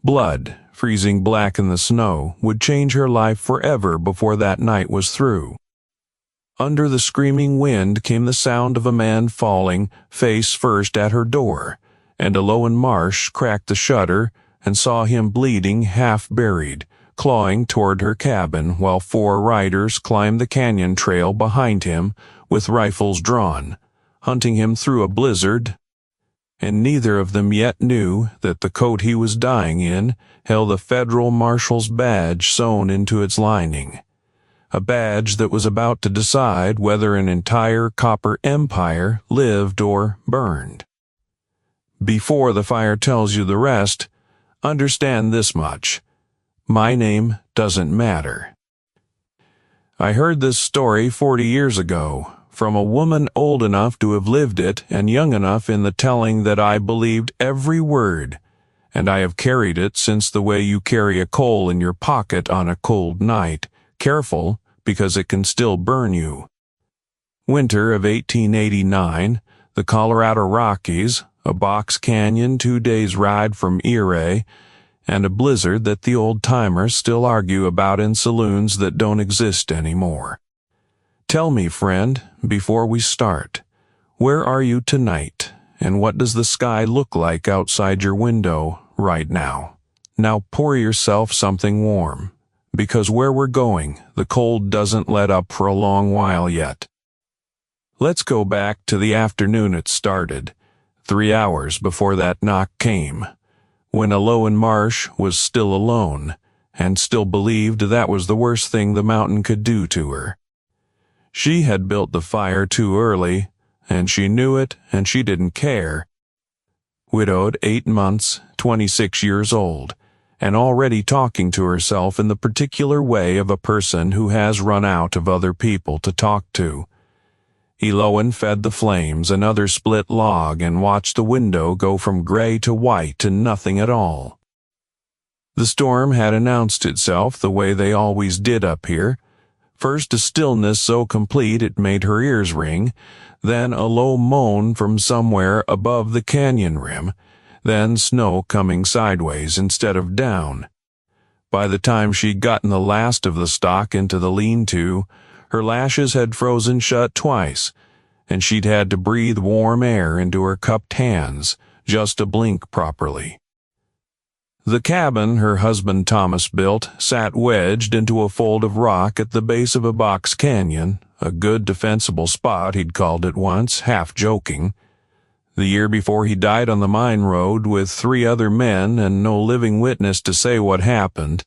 Blood, freezing black in the snow, would change her life forever before that night was through. Under the screaming wind came the sound of a man falling, face first at her door, and Elowen Marsh cracked the shutter and saw him bleeding, half-buried, clawing toward her cabin while 4 riders climbed the canyon trail behind him with rifles drawn, hunting him through a blizzard. And neither of them yet knew that the coat he was dying in held a federal marshal's badge sewn into its lining, a badge that was about to decide whether an entire copper empire lived or burned. Before the fire tells you the rest, understand this much: my name doesn't matter. I heard this story 40 years ago, from a woman old enough to have lived it and young enough in the telling that I believed every word, and I have carried it since the way you carry a coal in your pocket on a cold night, careful because it can still burn you. Winter of 1889, the Colorado Rockies, a box canyon 2 days' ride from Ouray, and a blizzard that the old-timers still argue about in saloons that don't exist anymore. Tell me, friend, before we start, where are you tonight, and what does the sky look like outside your window right now? Now pour yourself something warm, because where we're going, the cold doesn't let up for a long while yet. Let's go back to the afternoon it started, 3 hours before that knock came, when Elowen Marsh was still alone, and still believed that was the worst thing the mountain could do to her. She had built the fire too early, and she knew it, and she didn't care. Widowed 8 months, 26 years old, and already talking to herself in the particular way of a person who has run out of other people to talk to. Elowen fed the flames another split log and watched the window go from gray to white to nothing at all. The storm had announced itself the way they always did up here. First a stillness so complete it made her ears ring, then a low moan from somewhere above the canyon rim, then snow coming sideways instead of down. By the time she'd gotten the last of the stock into the lean-to, her lashes had frozen shut twice, and she'd had to breathe warm air into her cupped hands just to blink properly. The cabin her husband Thomas built sat wedged into a fold of rock at the base of a box canyon, a good defensible spot he'd called it once, half joking. The year before he died on the mine road with 3 other men and no living witness to say what happened.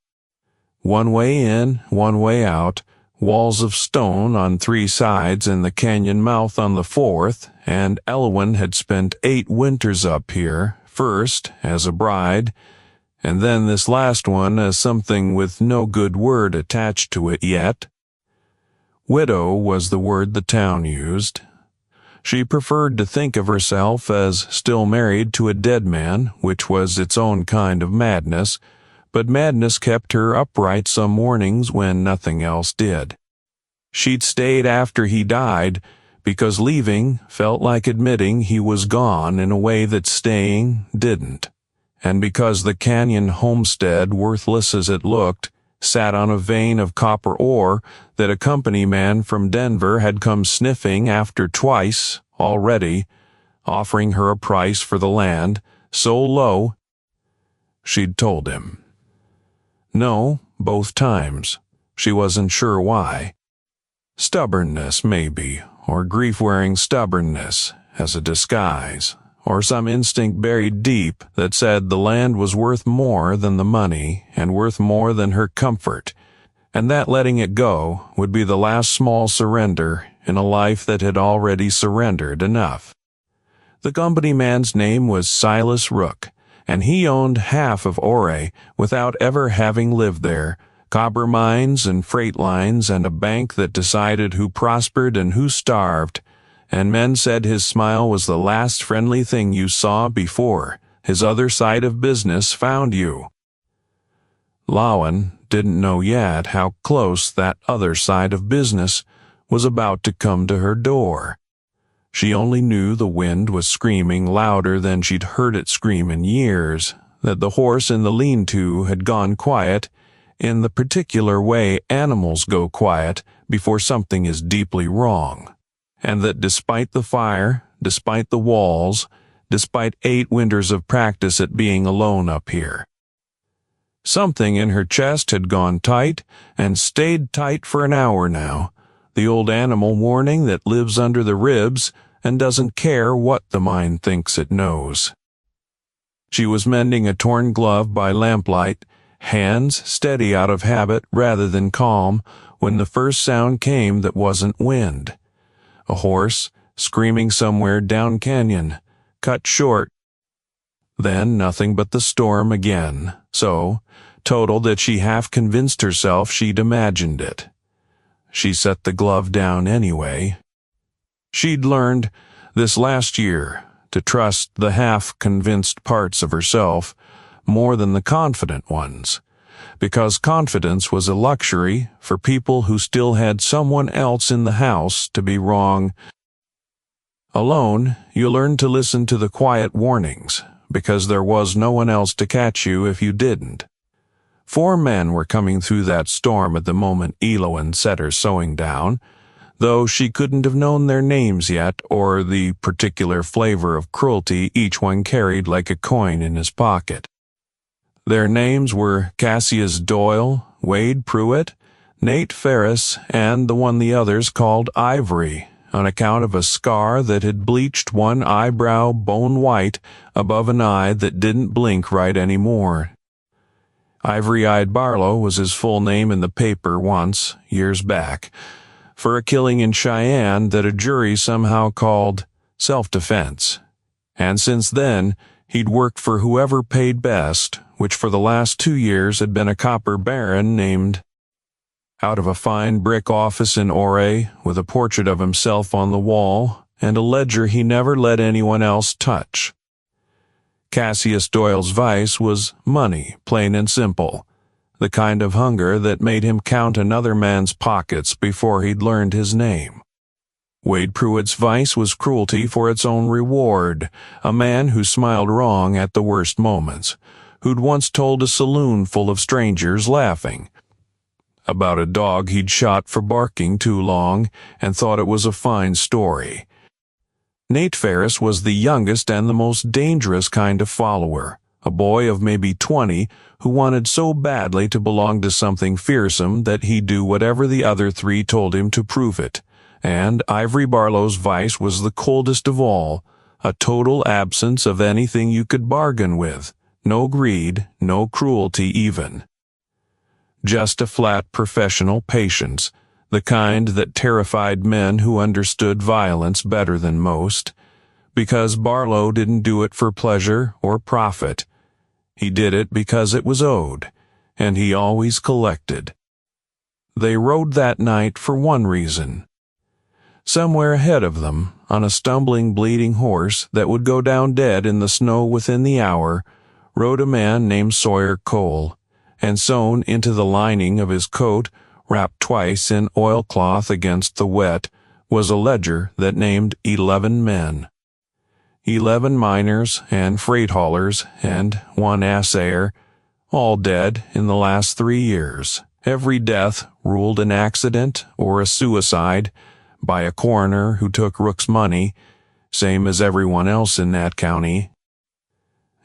One way in, one way out, walls of stone on 3 sides and the canyon mouth on the 4th, and Elowen had spent 8 winters up here, first as a bride, and then this last one as something with no good word attached to it yet. Widow was the word the town used. She preferred to think of herself as still married to a dead man, which was its own kind of madness, but madness kept her upright some mornings when nothing else did. She'd stayed after he died, because leaving felt like admitting he was gone in a way that staying didn't, and because the canyon homestead, worthless as it looked, sat on a vein of copper ore that a company man from Denver had come sniffing after twice already, offering her a price for the land so low. She'd told him. No, both times. She wasn't sure why. Stubbornness, maybe, or grief-wearing stubbornness as a disguise, or some instinct buried deep that said the land was worth more than the money and worth more than her comfort, and that letting it go would be the last small surrender in a life that had already surrendered enough. The company man's name was Silas Rook, and he owned half of Ouray without ever having lived there, copper mines and freight lines and a bank that decided who prospered and who starved, and men said his smile was the last friendly thing you saw before his other side of business found you. Elowen didn't know yet how close that other side of business was about to come to her door. She only knew the wind was screaming louder than she'd heard it scream in years, that the horse in the lean-to had gone quiet, in the particular way animals go quiet before something is deeply wrong, and that despite the fire, despite the walls, despite 8 winters of practice at being alone up here, something in her chest had gone tight and stayed tight for an hour now, the old animal warning that lives under the ribs and doesn't care what the mind thinks it knows. She was mending a torn glove by lamplight, hands steady out of habit rather than calm, when the first sound came that wasn't wind. A horse, screaming somewhere down canyon, cut short. Then nothing but the storm again, so total that she half convinced herself she'd imagined it. She set the glove down anyway. She'd learned, this last year, to trust the half-convinced parts of herself more than the confident ones, because confidence was a luxury for people who still had someone else in the house to be wrong. Alone, you learned to listen to the quiet warnings, because there was no one else to catch you if you didn't. 4 men were coming through that storm at the moment Elowen set her sewing down, though she couldn't have known their names yet or the particular flavor of cruelty each one carried like a coin in his pocket. Their names were Cassius Doyle, Wade Pruitt, Nate Ferris, and the one the others called Ivory, on account of a scar that had bleached one eyebrow bone white above an eye that didn't blink right anymore. Ivory-eyed Barlow was his full name in the paper once, years back, for a killing in Cheyenne that a jury somehow called self-defense. And since then, he'd worked for whoever paid best, which for the last 2 years had been a copper baron named, out of a fine brick office in Ouray with a portrait of himself on the wall and a ledger he never let anyone else touch. Cassius Doyle's vice was money, plain and simple, the kind of hunger that made him count another man's pockets before he'd learned his name. Wade Pruitt's vice was cruelty for its own reward, a man who smiled wrong at the worst moments, who'd once told a saloon full of strangers laughing about a dog he'd shot for barking too long and thought it was a fine story. Nate Ferris was the youngest and the most dangerous kind of follower, a boy of maybe 20 who wanted so badly to belong to something fearsome that he'd do whatever the other 3 told him to prove it. And Ivory Barlow's vice was the coldest of all, a total absence of anything you could bargain with, no greed, no cruelty even. Just a flat professional patience, the kind that terrified men who understood violence better than most, because Barlow didn't do it for pleasure or profit. He did it because it was owed, and he always collected. They rode that night for one reason. Somewhere ahead of them, on a stumbling, bleeding horse that would go down dead in the snow within the hour, rode a man named Sawyer Cole, and sewn into the lining of his coat, wrapped twice in oilcloth against the wet, was a ledger that named 11 men. 11 miners and freight haulers and 1 assayer, all dead in the last 3 years. Every death ruled an accident or a suicide by a coroner who took Rook's money, same as everyone else in that county.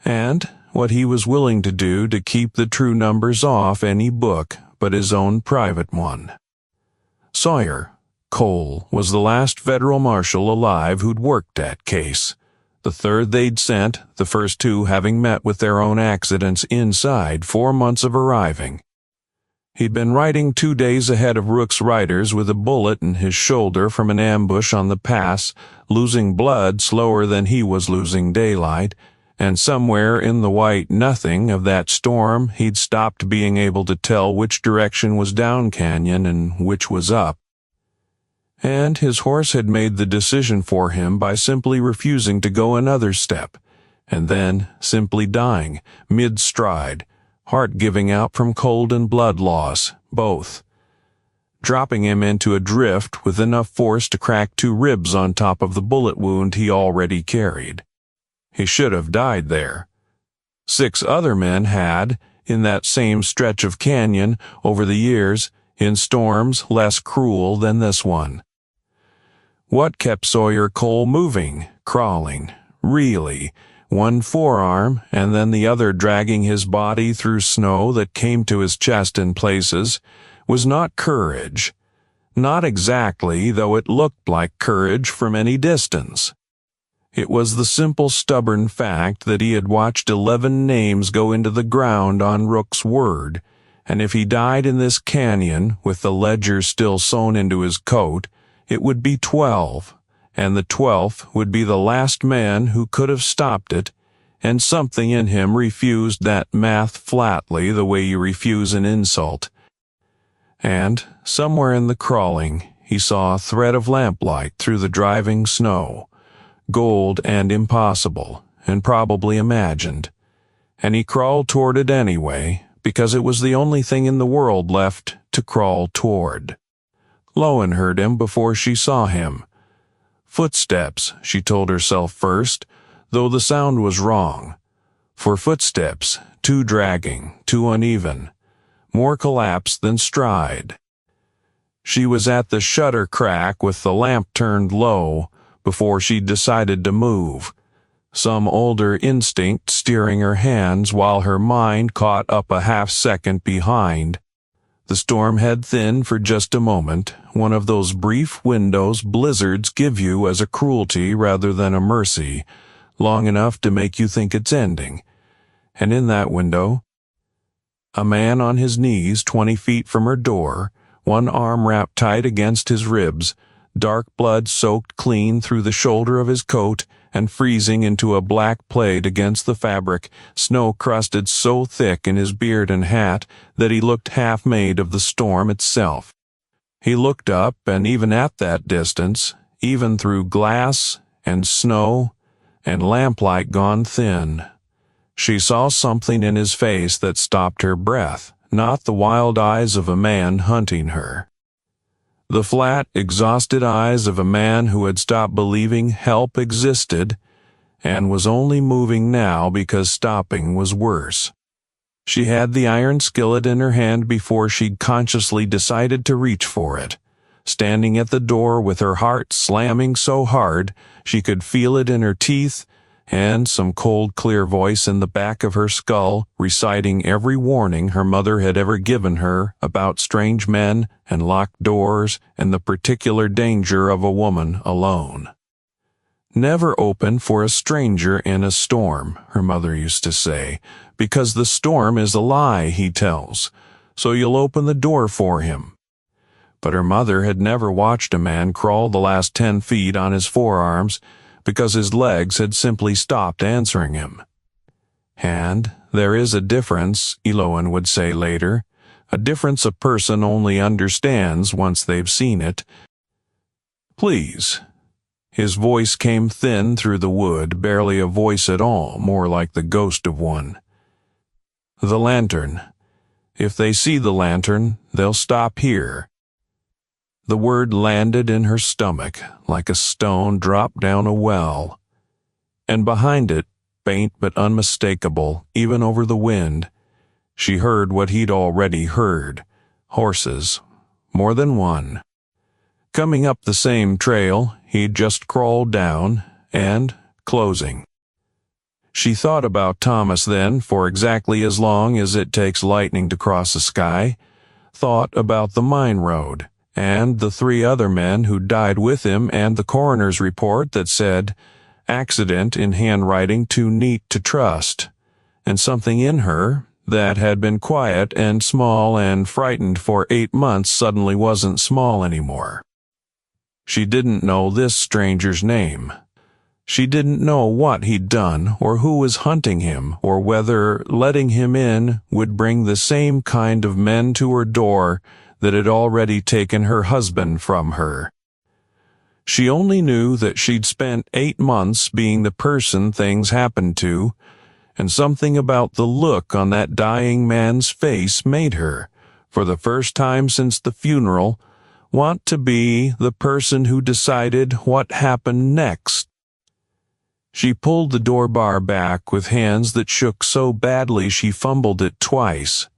And what he was willing to do to keep the true numbers off any book but his own private one. Sawyer Cole was the last federal marshal alive who'd worked that case, the 3rd they'd sent, the first 2 having met with their own accidents inside 4 months of arriving. He'd been riding 2 days ahead of Rook's riders with a bullet in his shoulder from an ambush on the pass, losing blood slower than he was losing daylight, and somewhere in the white nothing of that storm he'd stopped being able to tell which direction was down canyon and which was up. And his horse had made the decision for him by simply refusing to go another step, and then simply dying, mid-stride, heart giving out from cold and blood loss, both, dropping him into a drift with enough force to crack 2 ribs on top of the bullet wound he already carried. He should have died there. 6 other men had, in that same stretch of canyon over the years, in storms less cruel than this one. What kept Sawyer Cole moving, crawling, really, one forearm and then the other dragging his body through snow that came to his chest in places, was not courage. Not exactly, though it looked like courage from any distance. It was the simple stubborn fact that he had watched 11 names go into the ground on Rook's word, and if he died in this canyon, with the ledger still sewn into his coat, it would be 12, and the 12th would be the last man who could have stopped it, and something in him refused that math flatly the way you refuse an insult. And, somewhere in the crawling, he saw a thread of lamplight through the driving snow, gold and impossible, and probably imagined, and he crawled toward it anyway, because it was the only thing in the world left to crawl toward. Elowen heard him before she saw him. Footsteps, she told herself first, though the sound was wrong. For footsteps, too dragging, too uneven, more collapse than stride. She was at the shutter crack with the lamp turned low before she decided to move, some older instinct steering her hands while her mind caught up a half-second behind. The storm had thinned for just a moment, one of those brief windows blizzards give you as a cruelty rather than a mercy, long enough to make you think it's ending. And in that window, a man on his knees 20 feet from her door, one arm wrapped tight against his ribs, dark blood soaked clean through the shoulder of his coat and freezing into a black plate against the fabric, snow crusted so thick in his beard and hat that he looked half made of the storm itself. He looked up, and even at that distance, even through glass and snow and lamplight gone thin, she saw something in his face that stopped her breath, not the wild eyes of a man hunting her. The flat, exhausted eyes of a man who had stopped believing help existed and was only moving now because stopping was worse. She had the iron skillet in her hand before she'd consciously decided to reach for it, standing at the door with her heart slamming so hard she could feel it in her teeth, and some cold, clear voice in the back of her skull reciting every warning her mother had ever given her about strange men and locked doors and the particular danger of a woman alone. Never open for a stranger in a storm, her mother used to say, because the storm is a lie, he tells, so you'll open the door for him. But her mother had never watched a man crawl the last 10 feet on his forearms because his legs had simply stopped answering him. And there is a difference, Elowen would say later, a difference a person only understands once they've seen it. Please. His voice came thin through the wood, barely a voice at all, more like the ghost of one. The lantern. If they see the lantern, they'll stop here. The word landed in her stomach like a stone dropped down a well, and behind it, faint but unmistakable, even over the wind, she heard what he'd already heard, horses, more than one. Coming up the same trail he'd just crawled down, and closing. She thought about Thomas then for exactly as long as it takes lightning to cross a sky, thought about the mine road, and the 3 other men who died with him and the coroner's report that said, accident in handwriting too neat to trust, and something in her that had been quiet and small and frightened for 8 months suddenly wasn't small anymore. She didn't know this stranger's name. She didn't know what he'd done or who was hunting him or whether letting him in would bring the same kind of men to her door that had already taken her husband from her. She only knew that she'd spent 8 months being the person things happened to, and something about the look on that dying man's face made her, for the first time since the funeral, want to be the person who decided what happened next. She pulled the door bar back with hands that shook so badly she fumbled it twice,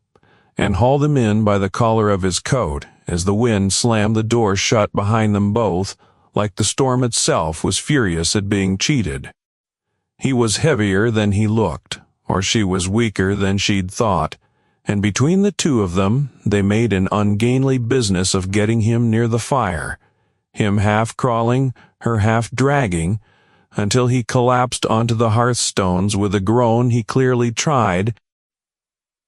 and hauled him in by the collar of his coat as the wind slammed the door shut behind them both, like the storm itself was furious at being cheated. He was heavier than he looked, or she was weaker than she'd thought, and between the two of them they made an ungainly business of getting him near the fire, him half crawling, her half dragging, until he collapsed onto the hearthstones with a groan he clearly tried.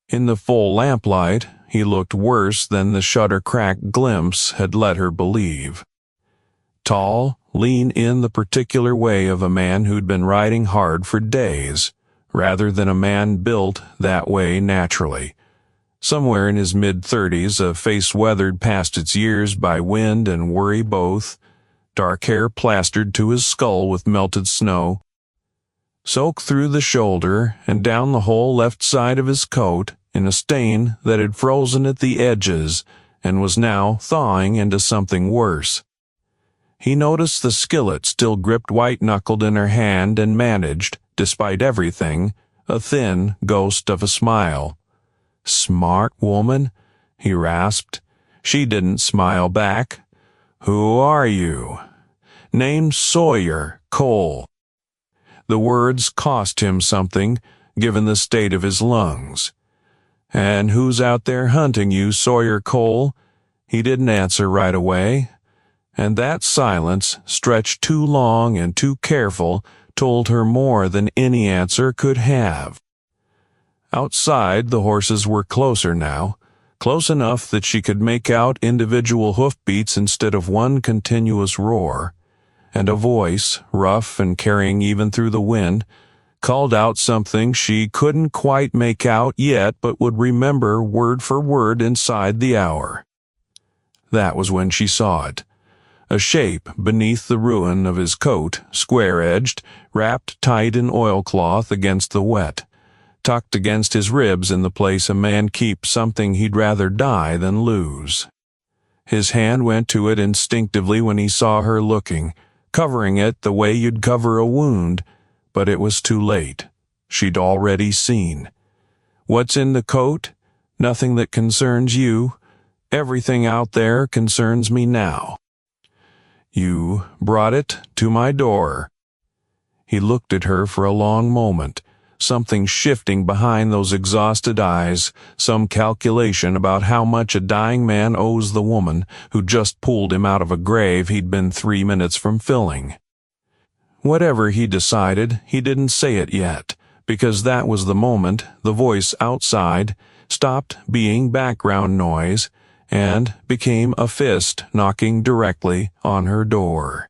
In the full lamplight, he looked worse than the shutter-cracked glimpse had led her believe. Tall, lean in the particular way of a man who'd been riding hard for days, rather than a man built that way naturally. Somewhere in his mid-30s, a face weathered past its years by wind and worry both, dark hair plastered to his skull with melted snow, soaked through the shoulder and down the whole left side of his coat in a stain that had frozen at the edges and was now thawing into something worse. He noticed the skillet still gripped white-knuckled in her hand and managed, despite everything, a thin ghost of a smile. "Smart woman," he rasped. She didn't smile back. "Who are you?" "Name's Sawyer Cole." The words cost him something, given the state of his lungs. "And who's out there hunting you, Sawyer Cole?" He didn't answer right away, and that silence, stretched too long and too careful, told her more than any answer could have. Outside, the horses were closer now, close enough that she could make out individual hoofbeats instead of one continuous roar, and a voice, rough and carrying even through the wind, called out something she couldn't quite make out yet but would remember word for word inside the hour. That was when she saw it. A shape beneath the ruin of his coat, square-edged, wrapped tight in oilcloth against the wet, tucked against his ribs in the place a man keeps something he'd rather die than lose. His hand went to it instinctively when he saw her looking, covering it the way you'd cover a wound, but it was too late. She'd already seen. "What's in the coat? Nothing that concerns you. Everything out there concerns me now. You brought it to my door." He looked at her for a long moment, something shifting behind those exhausted eyes, some calculation about how much a dying man owes the woman who just pulled him out of a grave he'd been 3 minutes from filling. Whatever he decided, he didn't say it yet, because that was the moment the voice outside stopped being background noise and became a fist knocking directly on her door.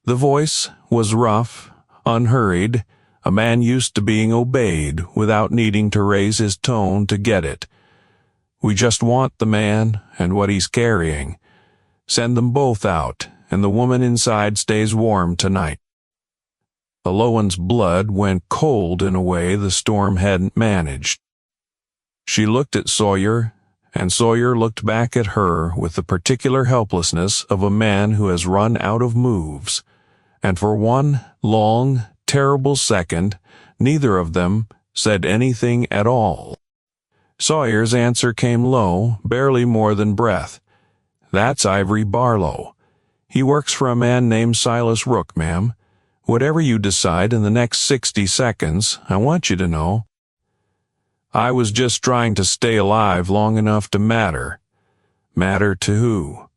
The voice was rough, unhurried, a man used to being obeyed without needing to raise his tone to get it. "We just want the man and what he's carrying. Send them both out, and the woman inside stays warm tonight." Elowen's blood went cold in a way the storm hadn't managed. She looked at Sawyer, and Sawyer looked back at her with the particular helplessness of a man who has run out of moves, and for one long, terrible second, neither of them said anything at all. Sawyer's answer came low, barely more than breath. "That's Ivory Barlow. He works for a man named Silas Rook, ma'am. Whatever you decide in the next 60 seconds, I want you to know. I was just trying to stay alive long enough to matter. Matter to who?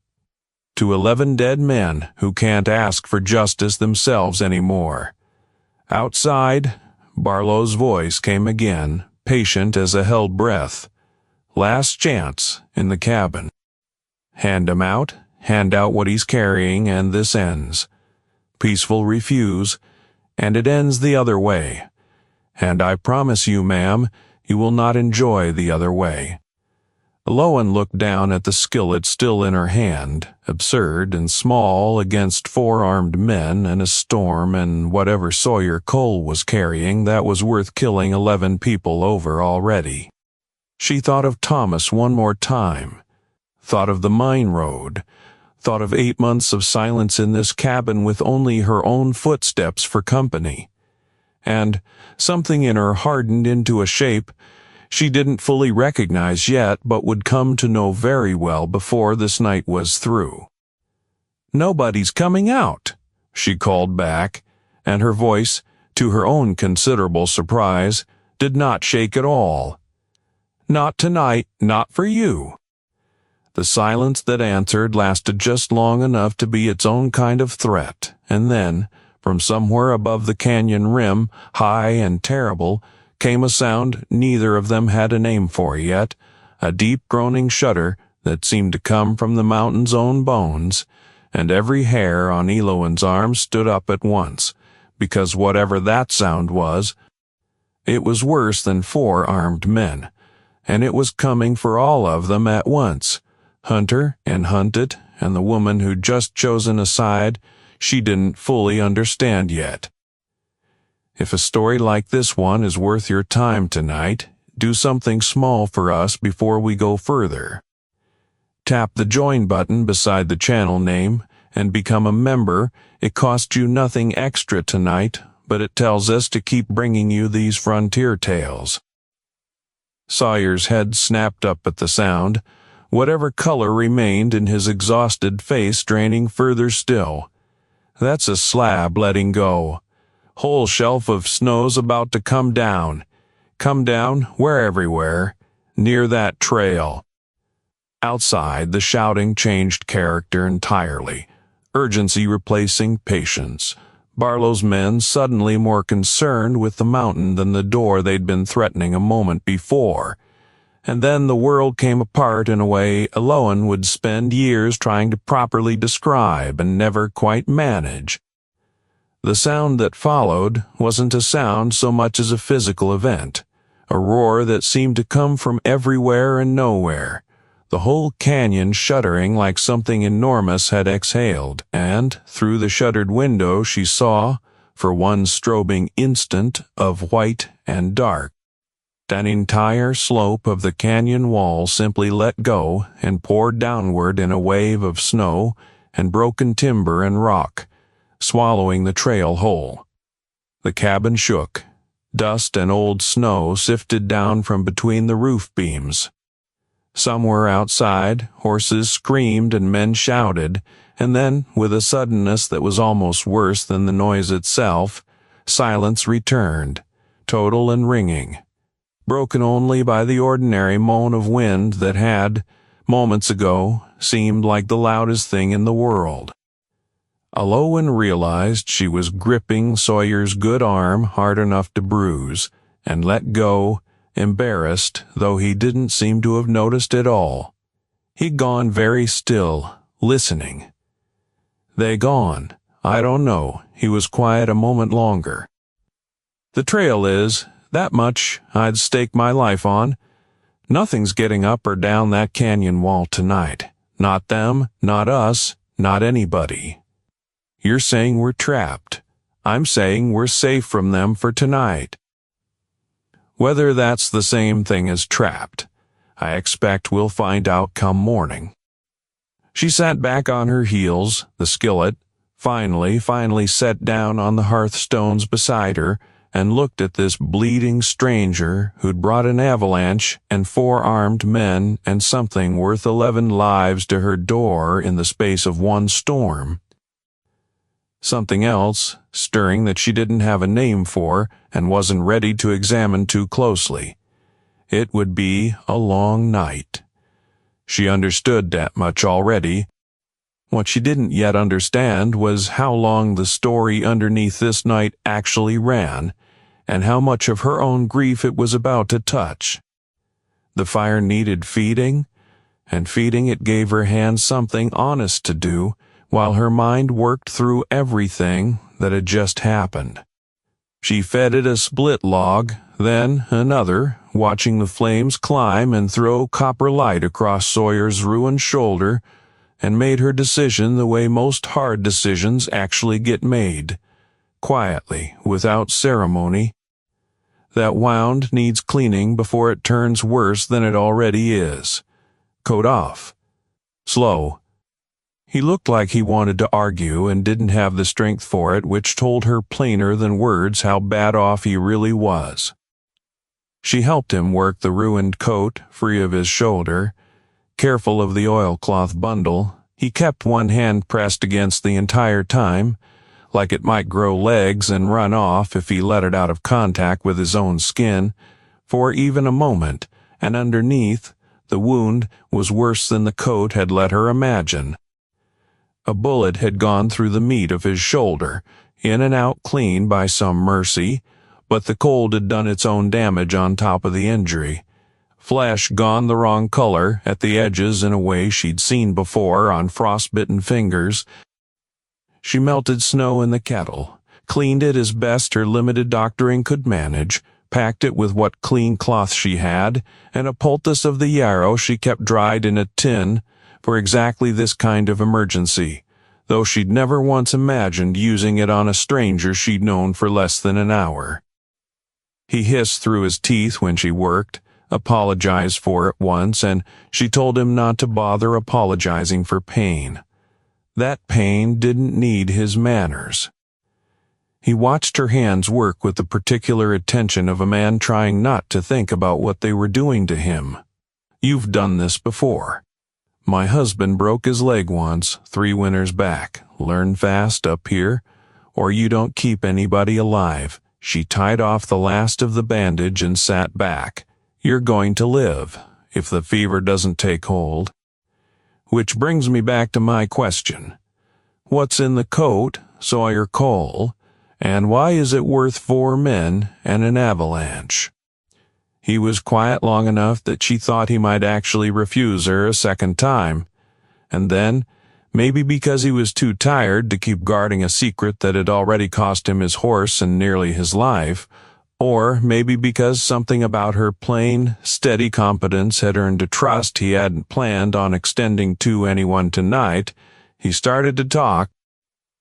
To 11 dead men who can't ask for justice themselves anymore." Outside, Barlow's voice came again, patient as a held breath. "Last chance in the cabin. Hand him out, hand out what he's carrying, and this ends. Peaceful refuse, and it ends the other way. And I promise you, ma'am, you will not enjoy the other way." Elowen looked down at the skillet still in her hand, absurd and small against 4 armed men and a storm and whatever Sawyer Cole was carrying that was worth killing 11 people over already. She thought of Thomas one more time, thought of the mine road, thought of 8 months of silence in this cabin with only her own footsteps for company. And something in her hardened into a shape she didn't fully recognize yet, but would come to know very well before this night was through. "Nobody's coming out," she called back, and her voice, to her own considerable surprise, did not shake at all. "Not tonight, not for you." The silence that answered lasted just long enough to be its own kind of threat, and then, from somewhere above the canyon rim, high and terrible, came a sound neither of them had a name for yet, a deep groaning shudder that seemed to come from the mountain's own bones, and every hair on Elowen's arm stood up at once, because whatever that sound was, it was worse than 4 armed men, and it was coming for all of them at once, Hunter and Hunted, and the woman who'd just chosen a side she didn't fully understand yet. If a story like this one is worth your time tonight, do something small for us before we go further. Tap the join button beside the channel name and become a member. It costs you nothing extra tonight, but it tells us to keep bringing you these frontier tales. Sawyer's head snapped up at the sound, whatever color remained in his exhausted face draining further still. That's a slab letting go. Whole shelf of snow's about to come down. Come down where everywhere, near that trail. Outside, the shouting changed character entirely, urgency replacing patience. Barlow's men suddenly more concerned with the mountain than the door they'd been threatening a moment before. And then the world came apart in a way Elowen would spend years trying to properly describe and never quite manage. The sound that followed wasn't a sound so much as a physical event, a roar that seemed to come from everywhere and nowhere, the whole canyon shuddering like something enormous had exhaled, and through the shuttered window she saw, for one strobing instant of white and dark, that entire slope of the canyon wall simply let go and poured downward in a wave of snow and broken timber and rock, swallowing the trail whole. The cabin shook. Dust and old snow sifted down from between the roof beams. Somewhere outside, horses screamed and men shouted, and then, with a suddenness that was almost worse than the noise itself, silence returned, total and ringing, broken only by the ordinary moan of wind that had, moments ago, seemed like the loudest thing in the world. Elowen realized she was gripping Sawyer's good arm hard enough to bruise, and let go, embarrassed, though he didn't seem to have noticed at all. He'd gone very still, listening. They gone. I don't know. He was quiet a moment longer. The trail is, that much I'd stake my life on. Nothing's getting up or down that canyon wall tonight. Not them, not us, not anybody. You're saying we're trapped. I'm saying we're safe from them for tonight. Whether that's the same thing as trapped, I expect we'll find out come morning. She sat back on her heels, the skillet, finally set down on the hearthstones beside her, and looked at this bleeding stranger who'd brought an avalanche and 4 armed men and something worth 11 lives to her door in the space of one storm. Something else, stirring that she didn't have a name for and wasn't ready to examine too closely. It would be a long night. She understood that much already. What she didn't yet understand was how long the story underneath this night actually ran, and how much of her own grief it was about to touch. The fire needed feeding, and feeding it gave her hands something honest to do, while her mind worked through everything that had just happened. She fed it a split log, then another, watching the flames climb and throw copper light across Sawyer's ruined shoulder, and made her decision the way most hard decisions actually get made, quietly, without ceremony. That wound needs cleaning before it turns worse than it already is. Coat off. Slow. He looked like he wanted to argue and didn't have the strength for it, which told her plainer than words how bad off he really was. She helped him work the ruined coat free of his shoulder. Careful of the oilcloth bundle, he kept one hand pressed against the entire time, like it might grow legs and run off if he let it out of contact with his own skin, for even a moment, and underneath, the wound was worse than the coat had let her imagine. A bullet had gone through the meat of his shoulder, in and out clean by some mercy, but the cold had done its own damage on top of the injury. Flesh gone the wrong color at the edges in a way she'd seen before on frostbitten fingers. She melted snow in the kettle, cleaned it as best her limited doctoring could manage, packed it with what clean cloth she had, and a poultice of the yarrow she kept dried in a tin for exactly this kind of emergency, though she'd never once imagined using it on a stranger she'd known for less than an hour. He hissed through his teeth when she worked, apologized for it once, and she told him not to bother apologizing for pain. That pain didn't need his manners. He watched her hands work with the particular attention of a man trying not to think about what they were doing to him. "You've done this before. My husband broke his leg once, 3 winters back. Learn fast up here, or you don't keep anybody alive." She tied off the last of the bandage and sat back. "You're going to live, if the fever doesn't take hold." Which brings me back to my question. What's in the coat, Sawyer Cole, and why is it worth 4 men and an avalanche? He was quiet long enough that she thought he might actually refuse her a second time, and then, maybe because he was too tired to keep guarding a secret that had already cost him his horse and nearly his life, or maybe because something about her plain, steady competence had earned a trust he hadn't planned on extending to anyone tonight, he started to talk.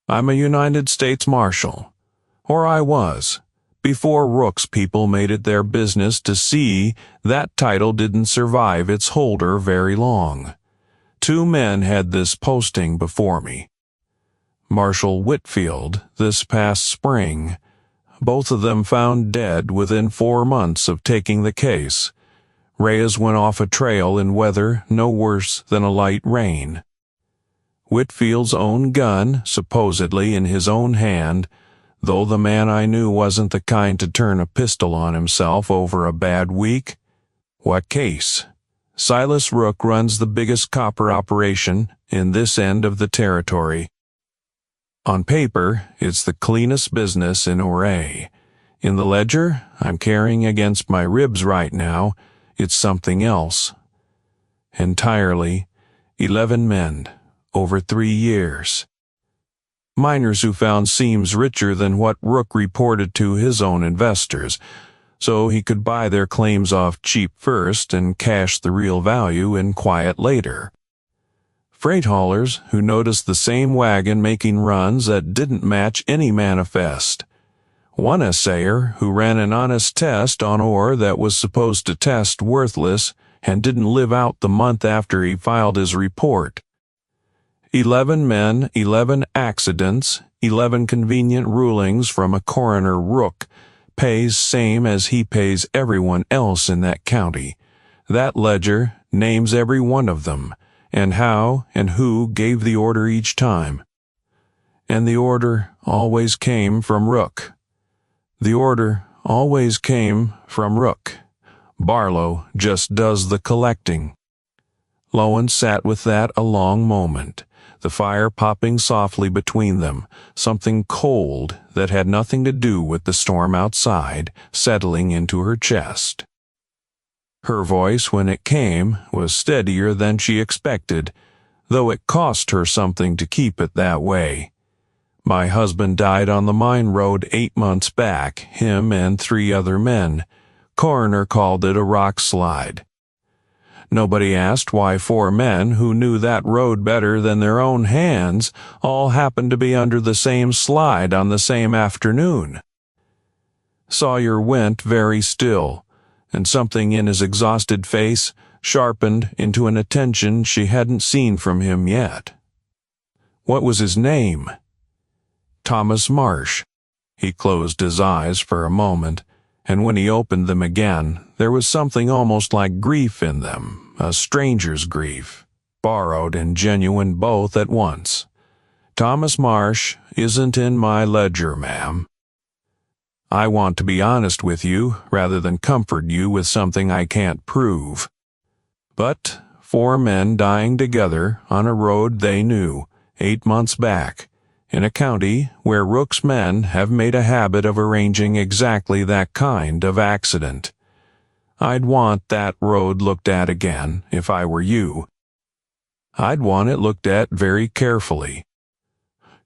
"I'm a United States Marshal. Or I was, before Rook's people made it their business to see that title didn't survive its holder very long. 2 men had this posting before me. Marshal Whitfield, this past spring. Both of them found dead within 4 months of taking the case. Reyes went off a trail in weather no worse than a light rain. Whitfield's own gun, supposedly in his own hand, though the man I knew wasn't the kind to turn a pistol on himself over a bad week. What case? Silas Rook runs the biggest copper operation in this end of the territory. On paper, it's the cleanest business in Ouray. In the ledger I'm carrying against my ribs right now, it's something else. Entirely, 11 men, over 3 years. Miners who found seams richer than what Rook reported to his own investors, so he could buy their claims off cheap first and cash the real value in quiet later. Freight haulers who noticed the same wagon making runs that didn't match any manifest. One assayer who ran an honest test on ore that was supposed to test worthless and didn't live out the month after he filed his report. 11 men, 11 accidents, 11 convenient rulings from a coroner. Rook pays same as he pays everyone else in that county. That ledger names every one of them, and how and who gave the order each time. And the order always came from Rook. The order always came from Rook. Barlow just does the collecting. Lowen sat with that a long moment, the fire popping softly between them, something cold that had nothing to do with the storm outside settling into her chest. Her voice, when it came, was steadier than she expected, though it cost her something to keep it that way. "My husband died on the mine road 8 months back, him and 3 other men. Coroner called it a rock slide. Nobody asked why 4 men who knew that road better than their own hands all happened to be under the same slide on the same afternoon." Sawyer went very still, and something in his exhausted face sharpened into an attention she hadn't seen from him yet. What was his name? Thomas Marsh. He closed his eyes for a moment, and when he opened them again, there was something almost like grief in them, a stranger's grief, borrowed and genuine both at once. Thomas Marsh isn't in my ledger, ma'am. I want to be honest with you rather than comfort you with something I can't prove. But 4 men dying together on a road they knew 8 months back, in a county where Rook's men have made a habit of arranging exactly that kind of accident. I'd want that road looked at again if I were you. I'd want it looked at very carefully.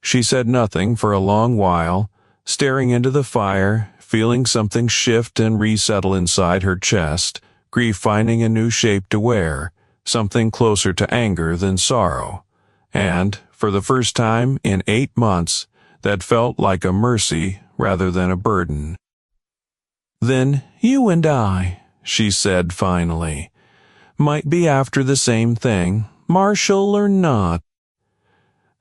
She said nothing for a long while, staring into the fire, feeling something shift and resettle inside her chest, grief finding a new shape to wear, something closer to anger than sorrow, and, for the first time in 8 months, that felt like a mercy rather than a burden. Then you and I, she said finally, might be after the same thing, Marshal or not.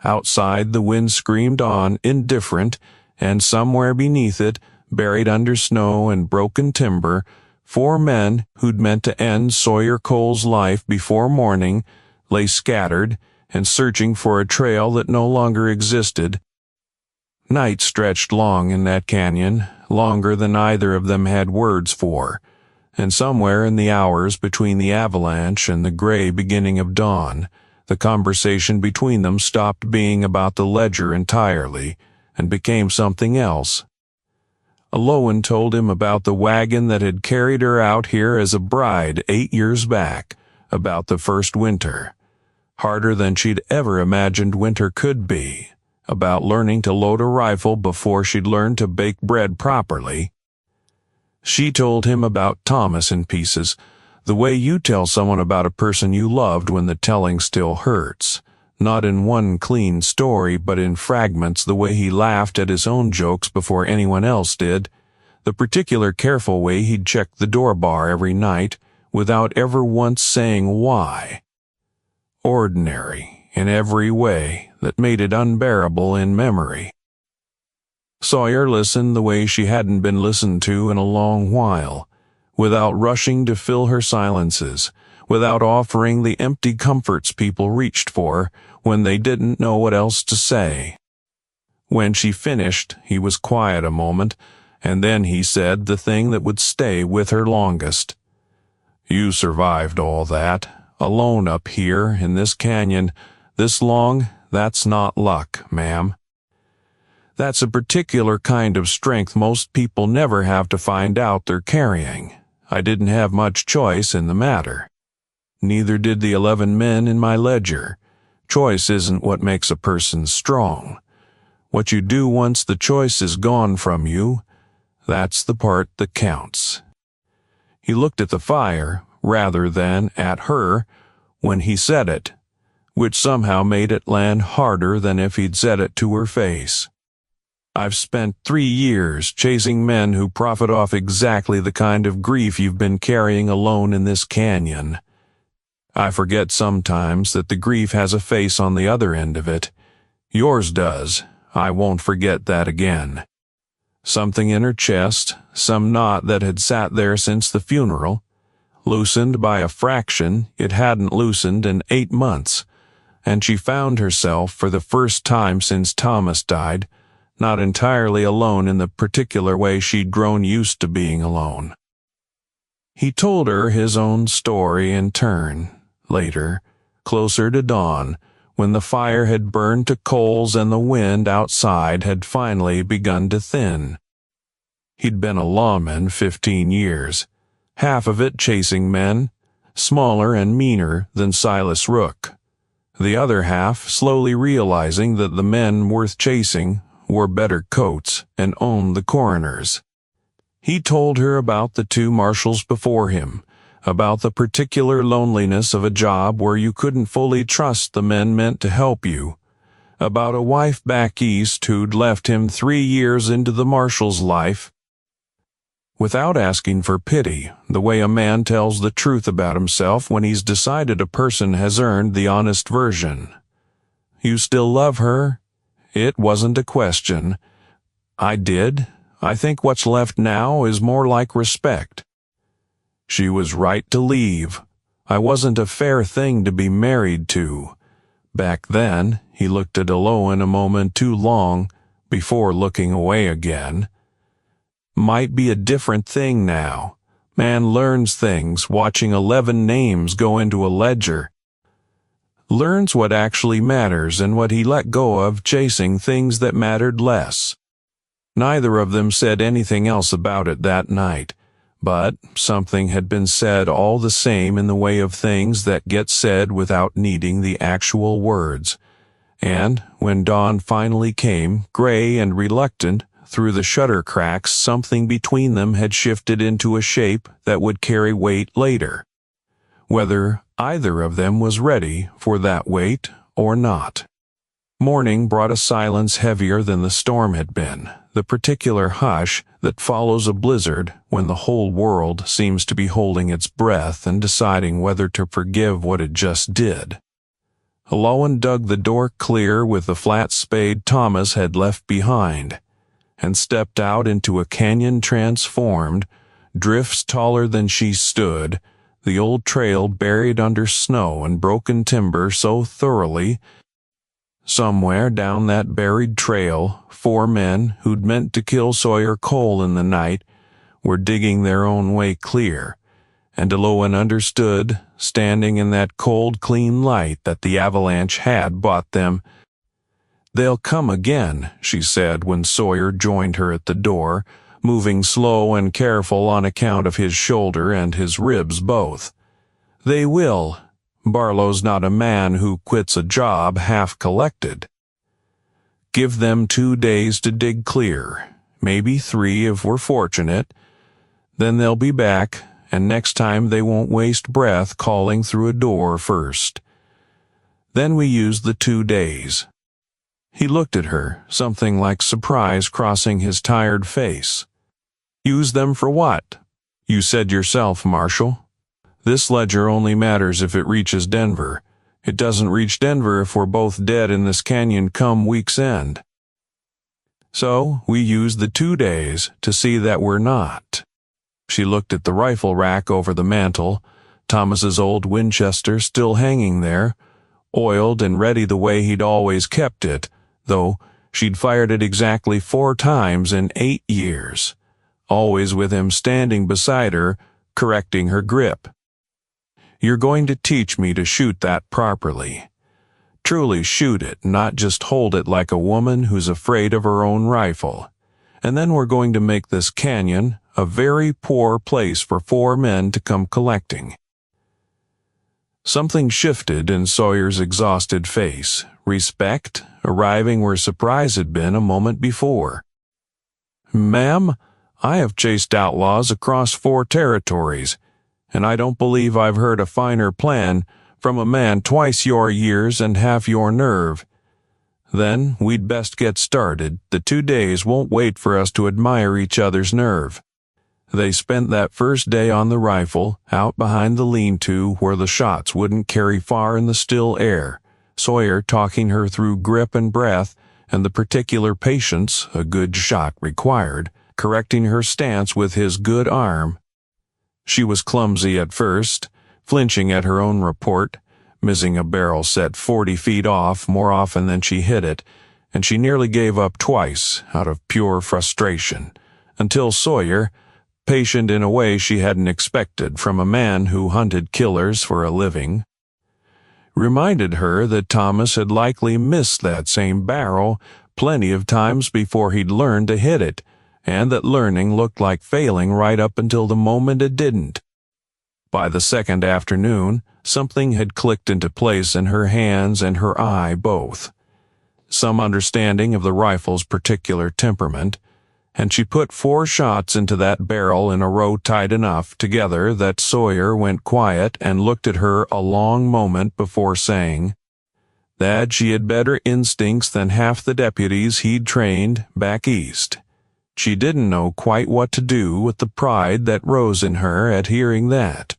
Outside the wind screamed on, indifferent, and somewhere beneath it, buried under snow and broken timber, 4 men who'd meant to end Sawyer Cole's life before morning lay scattered and searching for a trail that no longer existed. Night stretched long in that canyon, longer than either of them had words for, and somewhere in the hours between the avalanche and the gray beginning of dawn, the conversation between them stopped being about the ledger entirely and became something else. Elowen told him about the wagon that had carried her out here as a bride 8 years back, about the first winter, harder than she'd ever imagined winter could be, about learning to load a rifle before she'd learned to bake bread properly. She told him about Thomas in pieces, the way you tell someone about a person you loved when the telling still hurts, not in one clean story but in fragments, the way he laughed at his own jokes before anyone else did, the particular careful way he'd check the door bar every night without ever once saying why. Ordinary in every way that made it unbearable in memory. Sawyer listened the way she hadn't been listened to in a long while, without rushing to fill her silences, without offering the empty comforts people reached for when they didn't know what else to say. When she finished, he was quiet a moment, and then he said the thing that would stay with her longest. You survived all that, alone up here in this canyon, this long. That's not luck, ma'am. That's a particular kind of strength most people never have to find out they're carrying. I didn't have much choice in the matter. Neither did the 11 men in my ledger. Choice isn't what makes a person strong. What you do once the choice is gone from you, that's the part that counts. He looked at the fire rather than at her when he said it, which somehow made it land harder than if he'd said it to her face. I've spent 3 years chasing men who profit off exactly the kind of grief you've been carrying alone in this canyon. I forget sometimes that the grief has a face on the other end of it. Yours does. I won't forget that again. Something in her chest, some knot that had sat there since the funeral, loosened by a fraction it hadn't loosened in 8 months, and she found herself for the first time since Thomas died, not entirely alone in the particular way she'd grown used to being alone. He told her his own story in turn, later, closer to dawn, when the fire had burned to coals and the wind outside had finally begun to thin. He'd been a lawman 15 years, half of it chasing men, smaller and meaner than Silas Rook, the other half slowly realizing that the men worth chasing wore better coats and owned the coroners. He told her about the 2 marshals before him, about the particular loneliness of a job where you couldn't fully trust the men meant to help you, about a wife back east who'd left him 3 years into the marshal's life. Without asking for pity, the way a man tells the truth about himself when he's decided a person has earned the honest version. You still love her?" It wasn't a question. I did. I think what's left now is more like respect. She was right to leave. I wasn't a fair thing to be married to. Back then, he looked at Elowen a moment too long before looking away again. Might be a different thing now. Man learns things watching 11 names go into a ledger. Learns what actually matters and what he let go of chasing things that mattered less. Neither of them said anything else about it that night, but something had been said all the same in the way of things that get said without needing the actual words. And when dawn finally came, gray and reluctant, through the shutter cracks, something between them had shifted into a shape that would carry weight later. Whether either of them was ready for that weight or not. Morning brought a silence heavier than the storm had been, the particular hush that follows a blizzard when the whole world seems to be holding its breath and deciding whether to forgive what it just did. Elowen dug the door clear with the flat spade Thomas had left behind, and stepped out into a canyon transformed, drifts taller than she stood, the old trail buried under snow and broken timber so thoroughly. Somewhere down that buried trail, 4 men who'd meant to kill Sawyer Cole in the night were digging their own way clear, and Elowen understood, standing in that cold, clean light, that the avalanche had bought them. "They'll come again," she said when Sawyer joined her at the door, moving slow and careful on account of his shoulder and his ribs both. "They will. Barlow's not a man who quits a job half collected. Give them 2 days to dig clear, maybe 3 if we're fortunate. Then they'll be back, and next time they won't waste breath calling through a door first. Then we use the 2 days. He looked at her, something like surprise crossing his tired face. "Use them for what? You said yourself, Marshal. This ledger only matters if it reaches Denver. It doesn't reach Denver if we're both dead in this canyon come week's end. So we use the 2 days to see that we're not." She looked at the rifle rack over the mantel, Thomas's old Winchester still hanging there, oiled and ready the way he'd always kept it, though she'd fired it exactly 4 times in 8 years, always with him standing beside her, correcting her grip. "You're going to teach me to shoot that properly. Truly shoot it, not just hold it like a woman who's afraid of her own rifle. And then we're going to make this canyon a very poor place for 4 men to come collecting." Something shifted in Sawyer's exhausted face, respect arriving where surprise had been a moment before. "Ma'am, I have chased outlaws across 4 territories, and I don't believe I've heard a finer plan from a man twice your years and half your nerve. Then we'd best get started. The 2 days won't wait for us to admire each other's nerve." They spent that first day on the rifle, out behind the lean-to where the shots wouldn't carry far in the still air, Sawyer talking her through grip and breath and the particular patience a good shot required, correcting her stance with his good arm. She was clumsy at first, flinching at her own report, missing a barrel set 40 feet off more often than she hit it, and she nearly gave up twice out of pure frustration, until Sawyer, patient in a way she hadn't expected from a man who hunted killers for a living, reminded her that Thomas had likely missed that same barrel plenty of times before he'd learned to hit it, and that learning looked like failing right up until the moment it didn't. By the second afternoon, something had clicked into place in her hands and her eye both. Some understanding of the rifle's particular temperament, and she put 4 shots into that barrel in a row tight enough together that Sawyer went quiet and looked at her a long moment before saying that she had better instincts than half the deputies he'd trained back east. She didn't know quite what to do with the pride that rose in her at hearing that.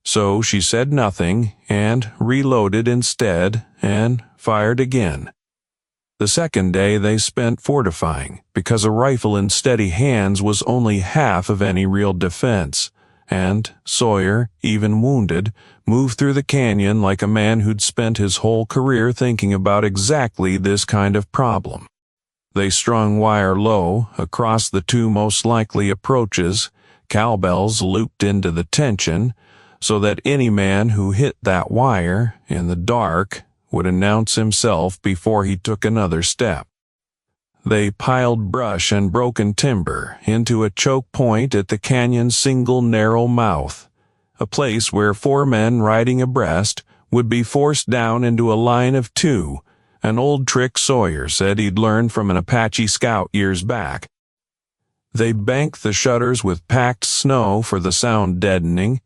So she said nothing and reloaded instead and fired again. The second day they spent fortifying, because a rifle in steady hands was only half of any real defense, and Sawyer, even wounded, moved through the canyon like a man who'd spent his whole career thinking about exactly this kind of problem. They strung wire low across the two most likely approaches, cowbells looped into the tension, so that any man who hit that wire in the dark would announce himself before he took another step. They piled brush and broken timber into a choke point at the canyon's single narrow mouth, a place where 4 men riding abreast would be forced down into a line of 2, an old trick Sawyer said he'd learned from an Apache scout years back. They banked the shutters with packed snow for the sound deadening,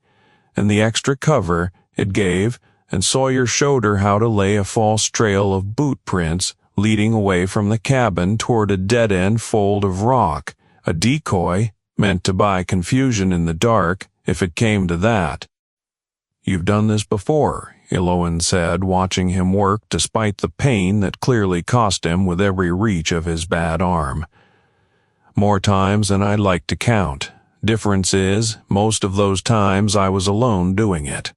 and the extra cover it gave, and Sawyer showed her how to lay a false trail of boot prints leading away from the cabin toward a dead-end fold of rock, a decoy meant to buy confusion in the dark if it came to that. "You've done this before," Elowen said, watching him work despite the pain that clearly cost him with every reach of his bad arm. "More times than I'd like to count. Difference is, most of those times I was alone doing it."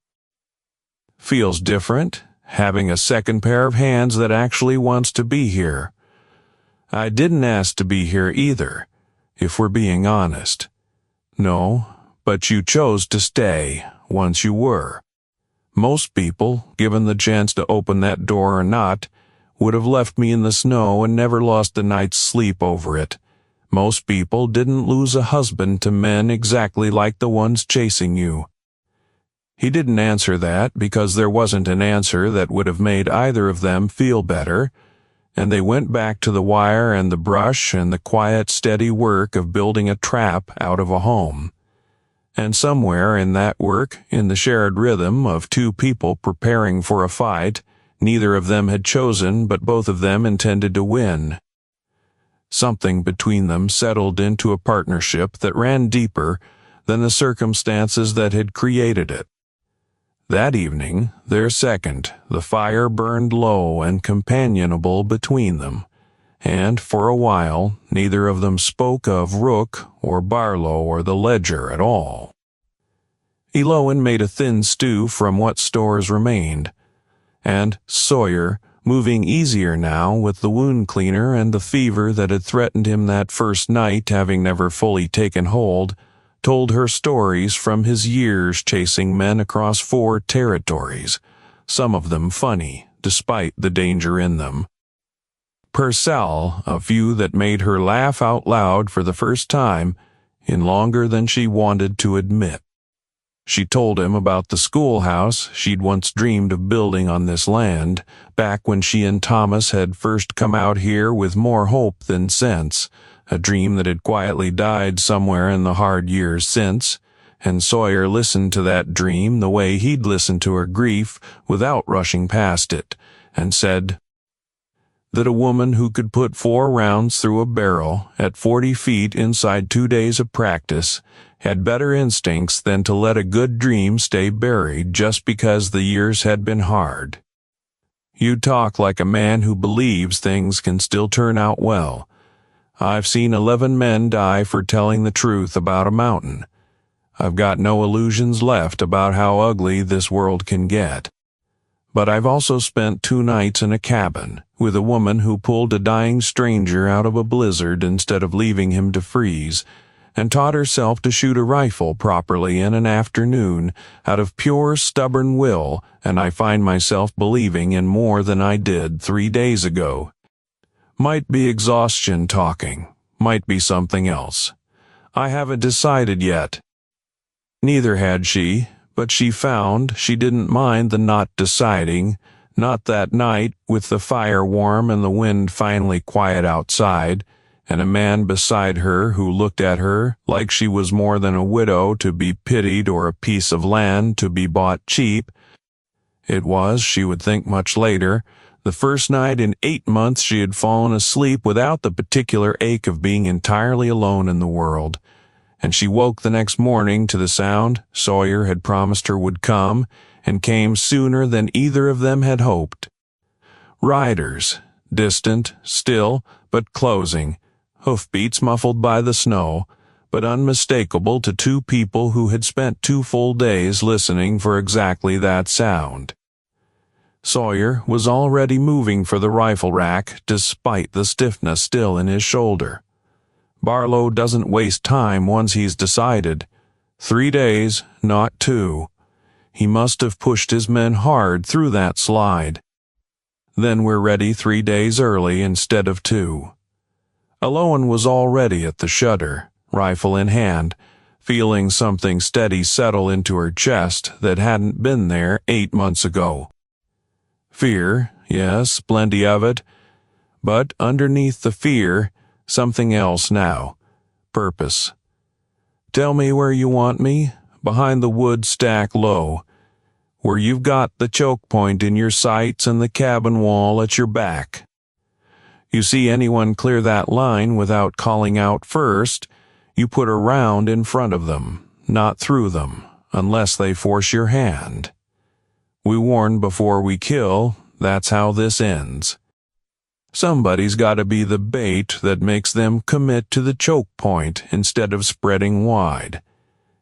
"Feels different, having a second pair of hands that actually wants to be here." "I didn't ask to be here either, if we're being honest." "No, but you chose to stay, once you were. Most people, given the chance to open that door or not, would have left me in the snow and never lost a night's sleep over it. Most people didn't lose a husband to men exactly like the ones chasing you." He didn't answer that because there wasn't an answer that would have made either of them feel better, and they went back to the wire and the brush and the quiet, steady work of building a trap out of a home. And somewhere in that work, in the shared rhythm of 2 people preparing for a fight, neither of them had chosen, but both of them intended to win. Something between them settled into a partnership that ran deeper than the circumstances that had created it. That evening, their second, the fire burned low and companionable between them, and for a while neither of them spoke of Rook or Barlow or the ledger at all. Elowen made a thin stew from what stores remained, and Sawyer, moving easier now with the wound cleaner and the fever that had threatened him that first night having never fully taken hold, told her stories from his years chasing men across 4 territories, some of them funny, despite the danger in them. Purcell, a few that made her laugh out loud for the first time in longer than she wanted to admit. She told him about the schoolhouse she'd once dreamed of building on this land, back when she and Thomas had first come out here with more hope than sense, a dream that had quietly died somewhere in the hard years since, and Sawyer listened to that dream the way he'd listened to her grief without rushing past it, and said that a woman who could put 4 rounds through a barrel at 40 feet inside 2 days of practice had better instincts than to let a good dream stay buried just because the years had been hard. "You talk like a man who believes things can still turn out well. I've seen 11 men die for telling the truth about a mountain. I've got no illusions left about how ugly this world can get. But I've also spent 2 nights in a cabin with a woman who pulled a dying stranger out of a blizzard instead of leaving him to freeze, and taught herself to shoot a rifle properly in an afternoon out of pure stubborn will, and I find myself believing in more than I did 3 days ago. Might be exhaustion talking, might be something else. I haven't decided yet." Neither had she, but she found she didn't mind the not deciding, not that night with the fire warm and the wind finally quiet outside, and a man beside her who looked at her like she was more than a widow to be pitied or a piece of land to be bought cheap. It was, she would think much later, the first night in 8 months she had fallen asleep without the particular ache of being entirely alone in the world, and she woke the next morning to the sound Sawyer had promised her would come, and came sooner than either of them had hoped. Riders, distant, still, but closing, hoofbeats muffled by the snow, but unmistakable to two people who had spent 2 full days listening for exactly that sound. Sawyer was already moving for the rifle rack, despite the stiffness still in his shoulder. Barlow doesn't waste time once he's decided. 3 days, not 2. He must have pushed his men hard through that slide. Then we're ready 3 days early instead of 2. Elowen was already at the shutter, rifle in hand, feeling something steady settle into her chest that hadn't been there 8 months ago. Fear, yes, plenty of it, but underneath the fear, something else now. Purpose. Tell me where you want me, behind the wood stack low, where you've got the choke point in your sights and the cabin wall at your back. You see anyone clear that line without calling out first, you put a round in front of them, not through them, unless they force your hand. We warn before we kill, that's how this ends. Somebody's got to be the bait that makes them commit to the choke point instead of spreading wide.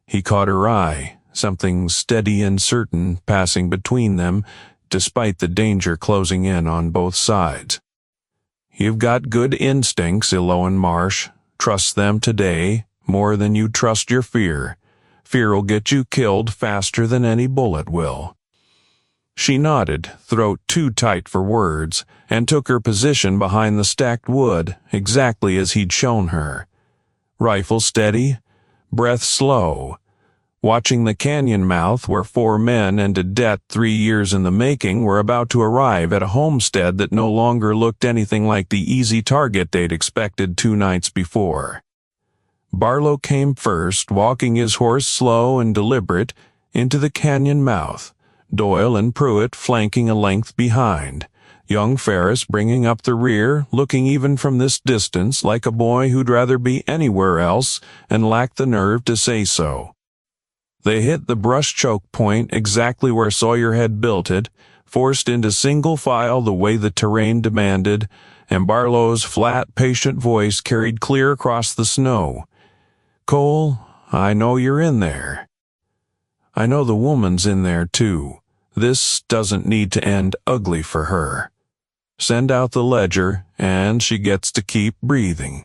He caught her eye, something steady and certain passing between them, despite the danger closing in on both sides. You've got good instincts, Elowen Marsh. Trust them today more than you trust your fear. Fear'll get you killed faster than any bullet will. She nodded, throat too tight for words, and took her position behind the stacked wood, exactly as he'd shown her. Rifle steady, breath slow. Watching the canyon mouth where 4 men and a debt 3 years in the making were about to arrive at a homestead that no longer looked anything like the easy target they'd expected 2 nights before. Barlow came first, walking his horse slow and deliberate into the canyon mouth, Doyle and Pruitt flanking a length behind, young Ferris bringing up the rear, looking even from this distance like a boy who'd rather be anywhere else and lacked the nerve to say so. They hit the brush choke point exactly where Sawyer had built it, forced into single file the way the terrain demanded, and Barlow's flat, patient voice carried clear across the snow. "Cole, I know you're in there. I know the woman's in there, too. This doesn't need to end ugly for her. Send out the ledger, and she gets to keep breathing."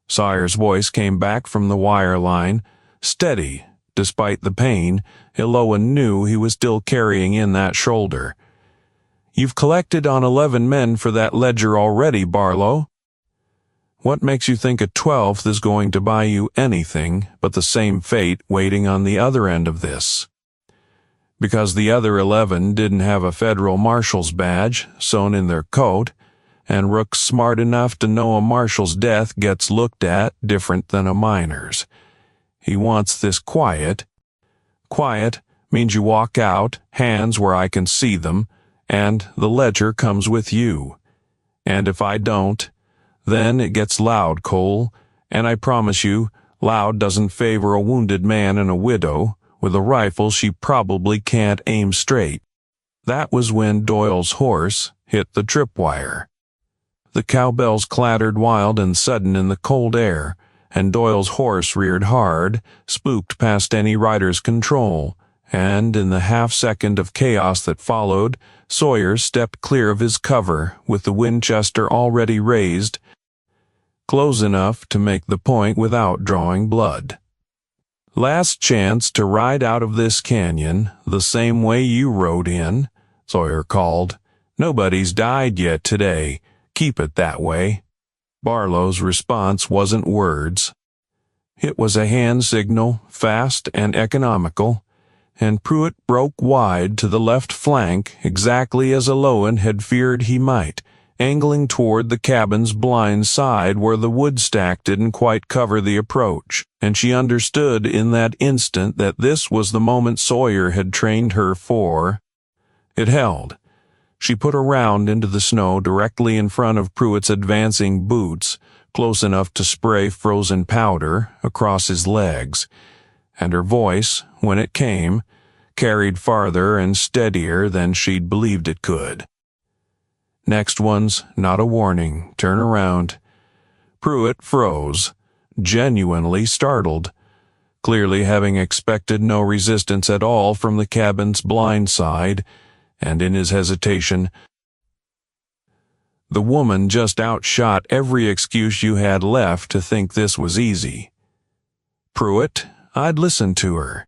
Sawyer's voice came back from the wire line, steady. Despite the pain, Elowen knew he was still carrying in that shoulder. "You've collected on 11 men for that ledger already, Barlow. What makes you think a 12th is going to buy you anything but the same fate waiting on the other end of this?" Because the other 11 didn't have a federal marshal's badge sewn in their coat, and Rook's smart enough to know a marshal's death gets looked at different than a miner's. He wants this quiet. Quiet means you walk out, hands where I can see them, and the ledger comes with you. And if I don't, then it gets loud, Cole, and I promise you, loud doesn't favor a wounded man and a widow. With a rifle she probably can't aim straight. That was when Doyle's horse hit the tripwire. The cowbells clattered wild and sudden in the cold air, and Doyle's horse reared hard, spooked past any rider's control, and in the half-second of chaos that followed, Sawyer stepped clear of his cover with the Winchester already raised, close enough to make the point without drawing blood. "Last chance to ride out of this canyon the same way you rode in," Sawyer called. "Nobody's died yet today. Keep it that way." Barlow's response wasn't words. It was a hand signal, fast and economical, and Pruitt broke wide to the left flank exactly as Elowen had feared he might, angling toward the cabin's blind side where the wood stack didn't quite cover the approach, and she understood in that instant that this was the moment Sawyer had trained her for. It held. She put a round into the snow directly in front of Pruitt's advancing boots, close enough to spray frozen powder across his legs, and her voice, when it came, carried farther and steadier than she'd believed it could. Next one's not a warning. Turn around. Pruitt froze, genuinely startled, clearly having expected no resistance at all from the cabin's blind side, and in his hesitation, the woman just outshot every excuse you had left to think this was easy. Pruitt, I'd listened to her.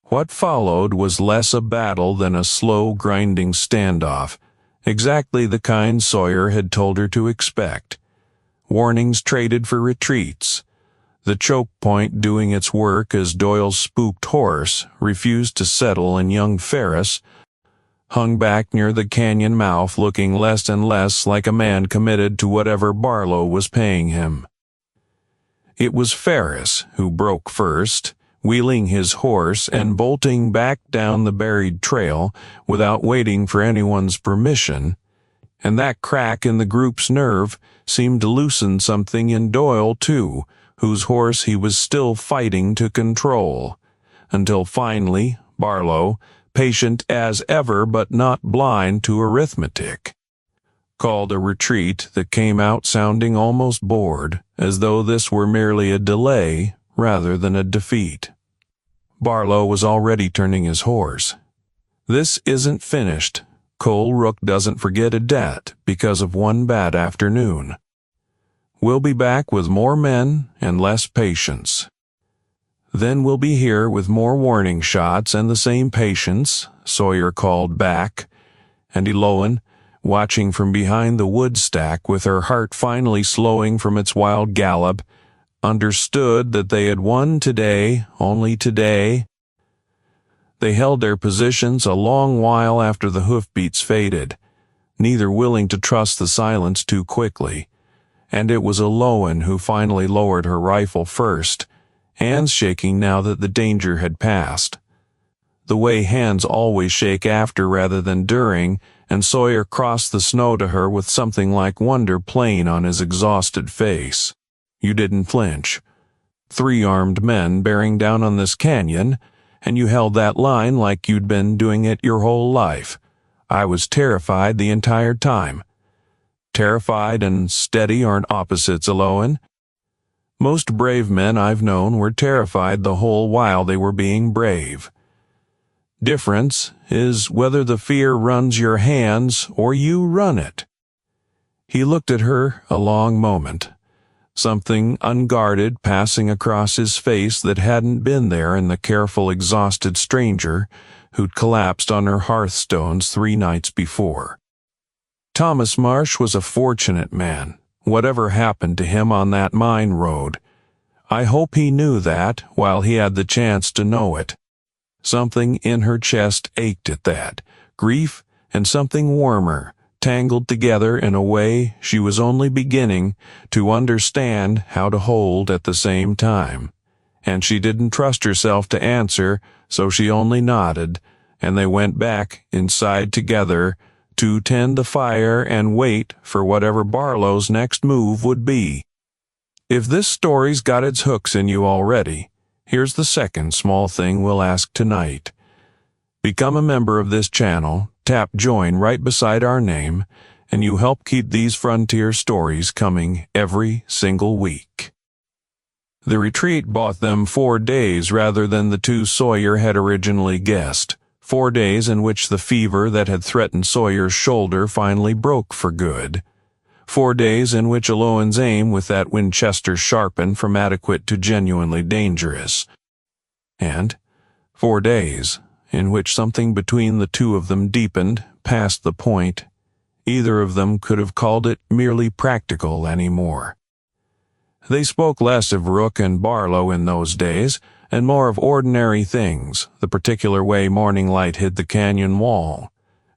What followed was less a battle than a slow, grinding standoff, exactly the kind Sawyer had told her to expect. Warnings traded for retreats. The choke point doing its work as Doyle's spooked horse refused to settle, and young Ferris hung back near the canyon mouth, looking less and less like a man committed to whatever Barlow was paying him. It was Ferris who broke first, wheeling his horse and bolting back down the buried trail without waiting for anyone's permission, and that crack in the group's nerve seemed to loosen something in Doyle, too, whose horse he was still fighting to control, until finally Barlow, patient as ever but not blind to arithmetic, called a retreat that came out sounding almost bored, as though this were merely a delay rather than a defeat. Barlow was already turning his horse. This isn't finished. Cole Rook doesn't forget a debt because of one bad afternoon. We'll be back with more men and less patience. Then we'll be here with more warning shots and the same patience, Sawyer called back, and Elowen, watching from behind the wood stack with her heart finally slowing from its wild gallop, understood that they had won today, only today. They held their positions a long while after the hoofbeats faded, neither willing to trust the silence too quickly, and it was Elowen who finally lowered her rifle first, hands shaking now that the danger had passed. The way hands always shake after rather than during, and Sawyer crossed the snow to her with something like wonder plain on his exhausted face. You didn't flinch. 3 armed men bearing down on this canyon, and you held that line like you'd been doing it your whole life. I was terrified the entire time. Terrified and steady aren't opposites, Elowen. Most brave men I've known were terrified the whole while they were being brave. Difference is whether the fear runs your hands or you run it. He looked at her a long moment, something unguarded passing across his face that hadn't been there in the careful, exhausted stranger who'd collapsed on her hearthstones 3 nights before. Thomas Marsh was a fortunate man, whatever happened to him on that mine road. I hope he knew that while he had the chance to know it. Something in her chest ached at that, grief and something warmer, tangled together in a way she was only beginning to understand how to hold at the same time. And she didn't trust herself to answer, so she only nodded, and they went back inside together to tend the fire and wait for whatever Barlow's next move would be. If this story's got its hooks in you already, here's the second small thing we'll ask tonight. Become a member of this channel, tap join right beside our name, and you help keep these frontier stories coming every single week. The retreat bought them 4 days rather than the 2 Sawyer had originally guessed. 4 days in which the fever that had threatened Sawyer's shoulder finally broke for good. 4 days in which Elowen's aim with that Winchester sharpened from adequate to genuinely dangerous. And 4 days in which something between the 2 of them deepened past the point either of them could have called it merely practical anymore. They spoke less of Rook and Barlow in those days, and more of ordinary things, the particular way morning light hid the canyon wall,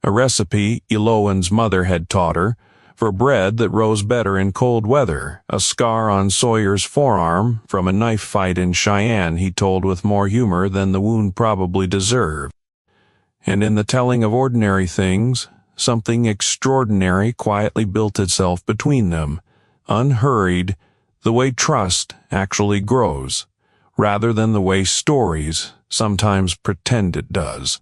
a recipe Elowen's mother had taught her, for bread that rose better in cold weather, a scar on Sawyer's forearm from a knife fight in Cheyenne he told with more humor than the wound probably deserved. And in the telling of ordinary things, something extraordinary quietly built itself between them, unhurried, the way trust actually grows, rather than the way stories sometimes pretend it does.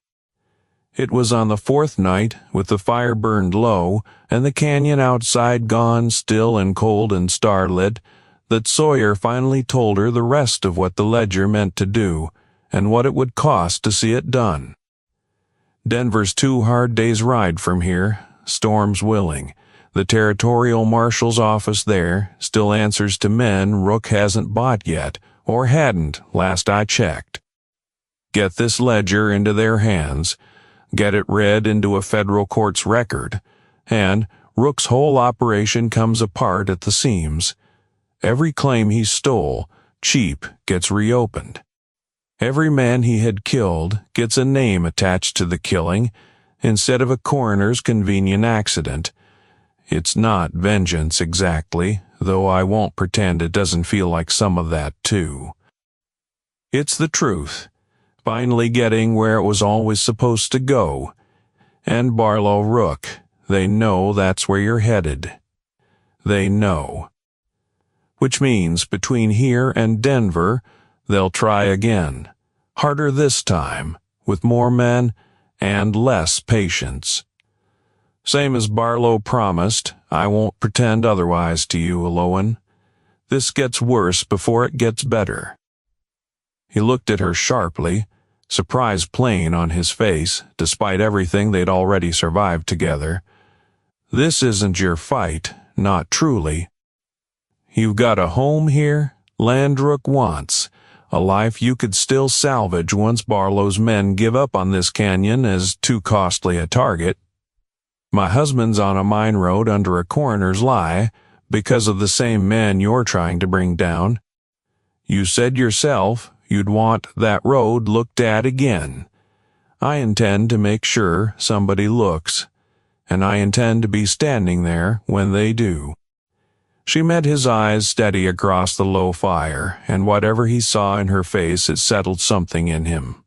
It was on the fourth night, with the fire burned low, and the canyon outside gone still and cold and starlit, that Sawyer finally told her the rest of what the ledger meant to do, and what it would cost to see it done. Denver's 2 hard days' ride from here, storms willing. The territorial marshal's office there still answers to men Rook hasn't bought yet, or hadn't, last I checked. Get this ledger into their hands, get it read into a federal court's record, and Rook's whole operation comes apart at the seams. Every claim he stole, cheap, gets reopened. Every man he had killed gets a name attached to the killing, instead of a coroner's convenient accident. It's not vengeance exactly, though I won't pretend it doesn't feel like some of that too. It's the truth, finally getting where it was always supposed to go. And Barlow Rook, they know that's where you're headed. They know. Which means between here and Denver, they'll try again, harder this time, with more men and less patience. Same as Barlow promised, I won't pretend otherwise to you, Elowen. This gets worse before it gets better. He looked at her sharply, surprise plain on his face, despite everything they'd already survived together. This isn't your fight, not truly. You've got a home here, land Rook wants, a life you could still salvage once Barlow's men give up on this canyon as too costly a target. My husband's on a mine road under a coroner's lie because of the same men you're trying to bring down. You said yourself you'd want that road looked at again. I intend to make sure somebody looks, and I intend to be standing there when they do. She met his eyes steady across the low fire, and whatever he saw in her face, it settled something in him.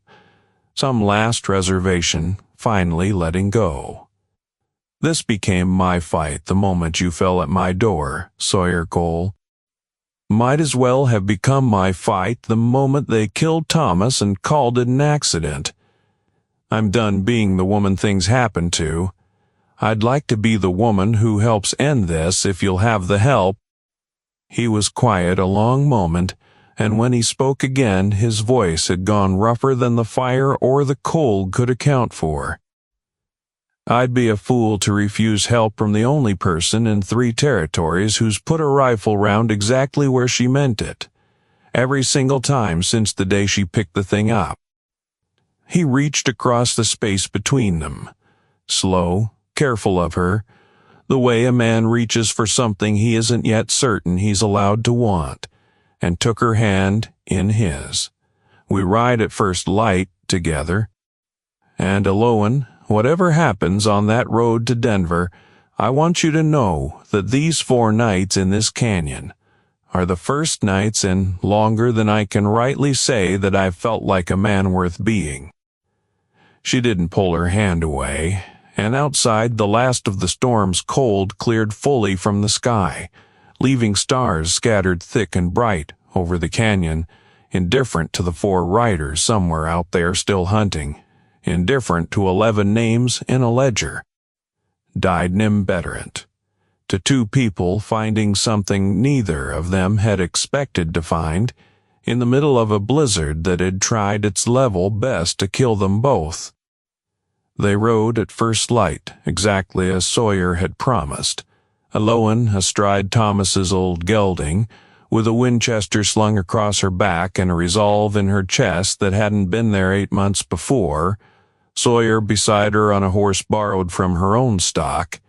Some last reservation finally letting go. This became my fight the moment you fell at my door, Sawyer Cole. Might as well have become my fight the moment they killed Thomas and called it an accident. I'm done being the woman things happen to. I'd like to be the woman who helps end this if you'll have the help. He was quiet a long moment, and when he spoke again, his voice had gone rougher than the fire or the cold could account for. I'd be a fool to refuse help from the only person in 3 territories who's put a rifle round exactly where she meant it, every single time since the day she picked the thing up. He reached across the space between them, slow, careful of her, the way a man reaches for something he isn't yet certain he's allowed to want, and took her hand in his. We ride at first light together. And Elowen, whatever happens on that road to Denver, I want you to know that these 4 nights in this canyon are the first nights in longer than I can rightly say that I've felt like a man worth being. She didn't pull her hand away, and outside the last of the storm's cold cleared fully from the sky, leaving stars scattered thick and bright over the canyon, indifferent to the 4 riders somewhere out there still hunting, indifferent to 11 names in a ledger. Died an inveterate. To 2 people finding something neither of them had expected to find, in the middle of a blizzard that had tried its level best to kill them both. They rode at first light, exactly as Sawyer had promised, Elowen astride Thomas's old gelding, with a Winchester slung across her back and a resolve in her chest that hadn't been there 8 months before, Sawyer beside her on a horse borrowed from her own stock.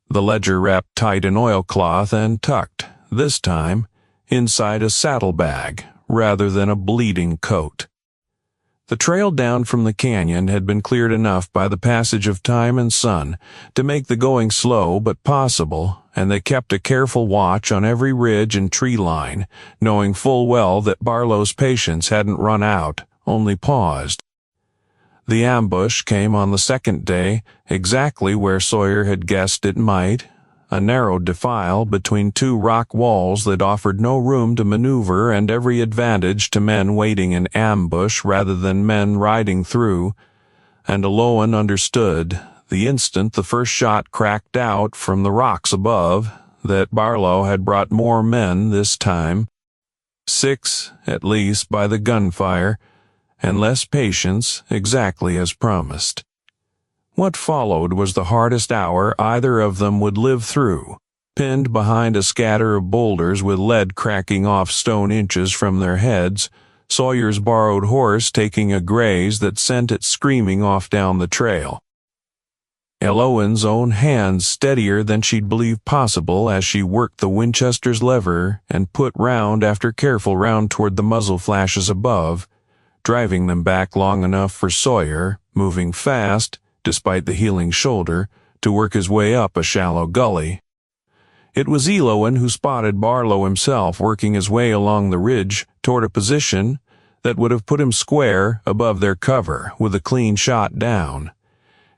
The ledger wrapped tight in oilcloth and tucked, this time, inside a saddlebag rather than a bleeding coat. The trail down from the canyon had been cleared enough by the passage of time and sun to make the going slow but possible, and they kept a careful watch on every ridge and tree line, knowing full well that Barlow's patience hadn't run out, only paused. The ambush came on the second day, exactly where Sawyer had guessed it might, a narrow defile between two rock walls that offered no room to maneuver and every advantage to men waiting in ambush rather than men riding through, and Elowen understood, the instant the first shot cracked out from the rocks above, that Barlow had brought more men this time, 6 at least by the gunfire, and less patience, exactly as promised. What followed was the hardest hour either of them would live through, pinned behind a scatter of boulders with lead cracking off stone inches from their heads, Sawyer's borrowed horse taking a graze that sent it screaming off down the trail. Elowen's own hands steadier than she'd believed possible as she worked the Winchester's lever and put round after careful round toward the muzzle flashes above, driving them back long enough for Sawyer, moving fast, despite the healing shoulder, to work his way up a shallow gully. It was Elowen who spotted Barlow himself working his way along the ridge toward a position that would have put him square above their cover with a clean shot down.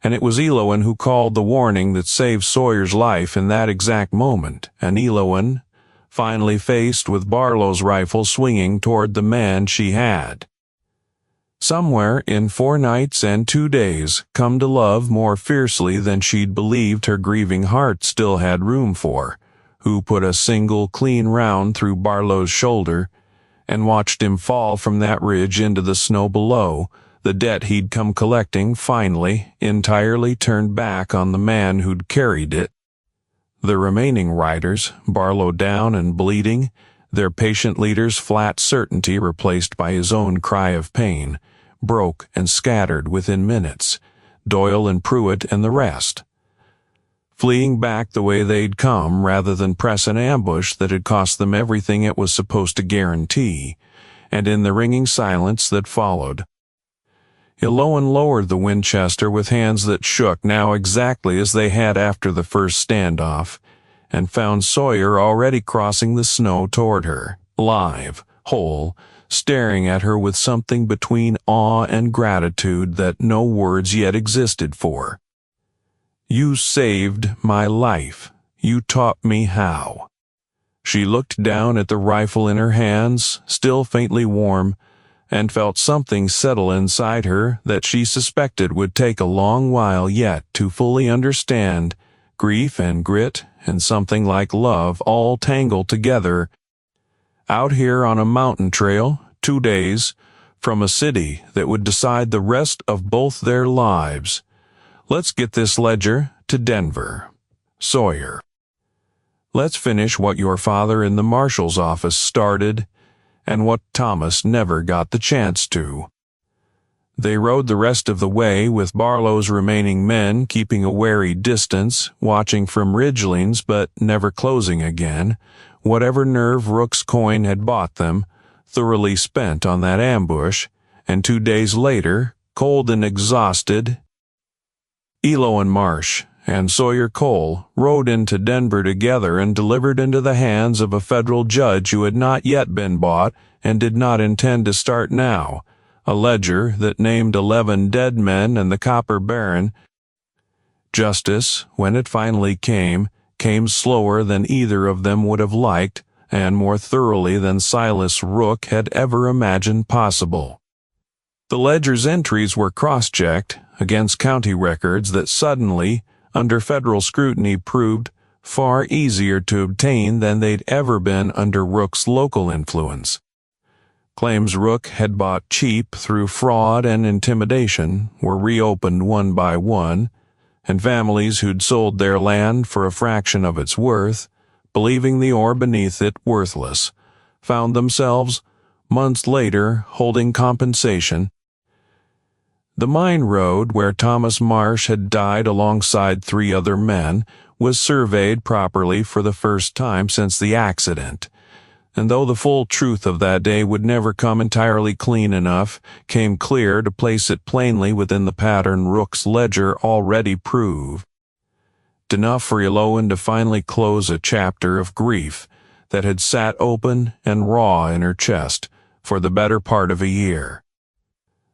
And it was Elowen who called the warning that saved Sawyer's life in that exact moment, and Elowen, finally faced with Barlow's rifle swinging toward the man she had. Somewhere in 4 nights and 2 days come to love more fiercely than she'd believed her grieving heart still had room for, who put a single clean round through Barlow's shoulder and watched him fall from that ridge into the snow below, the debt he'd come collecting finally entirely turned back on the man who'd carried it. The remaining riders, Barlow down and bleeding, their patient leader's flat certainty replaced by his own cry of pain, broke and scattered within minutes, Doyle and Pruitt and the rest, fleeing back the way they'd come rather than press an ambush that had cost them everything it was supposed to guarantee, and in the ringing silence that followed, Elowen lowered the Winchester with hands that shook now exactly as they had after the first standoff, and found Sawyer already crossing the snow toward her, live, whole, staring at her with something between awe and gratitude that no words yet existed for. "You saved my life. You taught me how." She looked down at the rifle in her hands, still faintly warm, and felt something settle inside her that she suspected would take a long while yet to fully understand, grief and grit and something like love all tangled together. Out here on a mountain trail, 2 days, from a city that would decide the rest of both their lives. Let's get this ledger to Denver. Sawyer. Let's finish what your father in the marshal's office started, and what Thomas never got the chance to. They rode the rest of the way with Barlow's remaining men keeping a wary distance, watching from ridgelings but never closing again, whatever nerve Rook's coin had bought them, thoroughly spent on that ambush, and 2 days later, cold and exhausted, Elowen Marsh and Sawyer Cole rode into Denver together and delivered into the hands of a federal judge who had not yet been bought and did not intend to start now, a ledger that named 11 dead men and the copper baron. Justice, when it finally came slower than either of them would have liked, and more thoroughly than Silas Rook had ever imagined possible. The ledger's entries were cross-checked against county records that suddenly, under federal scrutiny, proved far easier to obtain than they'd ever been under Rook's local influence. Claims Rook had bought cheap through fraud and intimidation were reopened one by one, and families who'd sold their land for a fraction of its worth, believing the ore beneath it worthless, found themselves, months later, holding compensation. The mine road where Thomas Marsh had died alongside 3 other men was surveyed properly for the first time since the accident, and though the full truth of that day would never come entirely clean enough, came clear to place it plainly within the pattern Rook's ledger already proved. Enough for Elowen to finally close a chapter of grief that had sat open and raw in her chest for the better part of a year.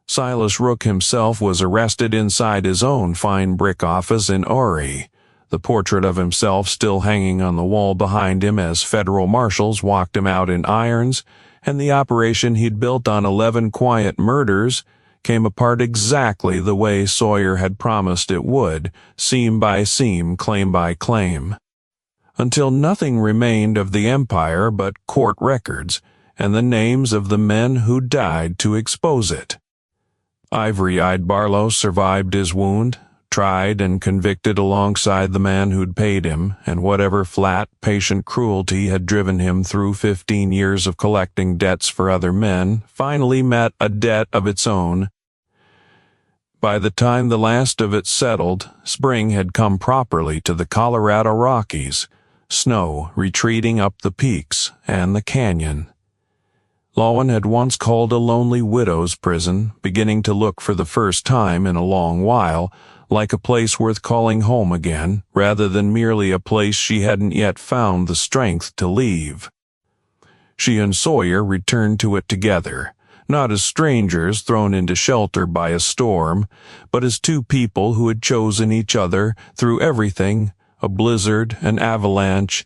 Silas Rook himself was arrested inside his own fine brick office in Ouray, the portrait of himself still hanging on the wall behind him as federal marshals walked him out in irons, and the operation he'd built on 11 quiet murders came apart exactly the way Sawyer had promised it would, seam by seam, claim by claim, until nothing remained of the empire but court records and the names of the men who died to expose it. Ivory-eyed Barlow survived his wound, tried and convicted alongside the man who'd paid him, and whatever flat, patient cruelty had driven him through 15 years of collecting debts for other men finally met a debt of its own. By the time the last of it settled, spring had come properly to the Colorado Rockies, snow retreating up the peaks and the canyon. Elowen had once called a lonely widow's prison, beginning to look for the first time in a long while like a place worth calling home again, rather than merely a place she hadn't yet found the strength to leave. She and Sawyer returned to it together, not as strangers thrown into shelter by a storm, but as two people who had chosen each other through everything, a blizzard, an avalanche.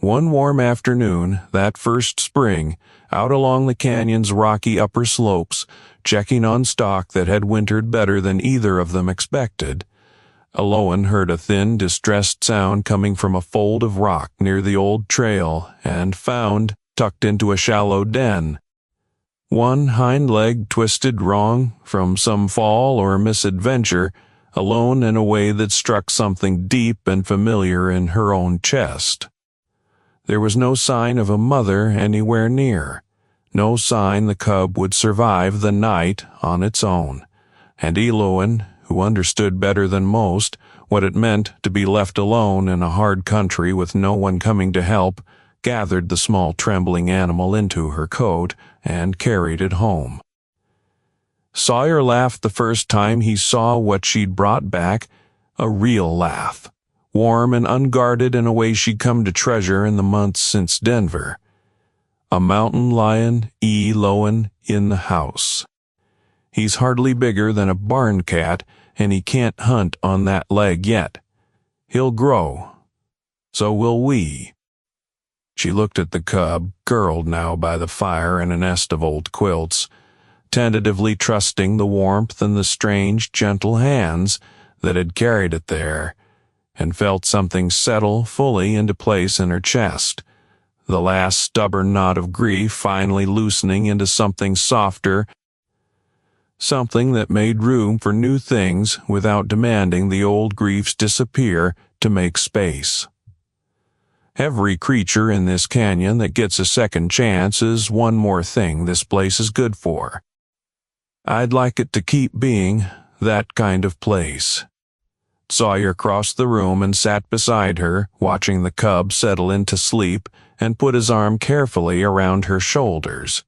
One warm afternoon, that first spring, out along the canyon's rocky upper slopes, checking on stock that had wintered better than either of them expected, Elowen heard a thin, distressed sound coming from a fold of rock near the old trail and found, tucked into a shallow den, one hind leg twisted wrong from some fall or misadventure, alone in a way that struck something deep and familiar in her own chest. There was no sign of a mother anywhere near, no sign the cub would survive the night on its own, and Elowen, who understood better than most what it meant to be left alone in a hard country with no one coming to help, gathered the small trembling animal into her coat and carried it home. Sawyer laughed the first time he saw what she'd brought back, a real laugh, warm and unguarded in a way she'd come to treasure in the months since Denver. A mountain lion, Elowen, in the house. He's hardly bigger than a barn cat, and he can't hunt on that leg yet. He'll grow. So will we. She looked at the cub, curled now by the fire in a nest of old quilts, tentatively trusting the warmth and the strange, gentle hands that had carried it there, and felt something settle fully into place in her chest, the last stubborn knot of grief finally loosening into something softer, something that made room for new things without demanding the old griefs disappear to make space. Every creature in this canyon that gets a second chance is one more thing this place is good for. I'd like it to keep being that kind of place. Sawyer crossed the room and sat beside her, watching the cub settle into sleep, and put his arm carefully around her shoulders.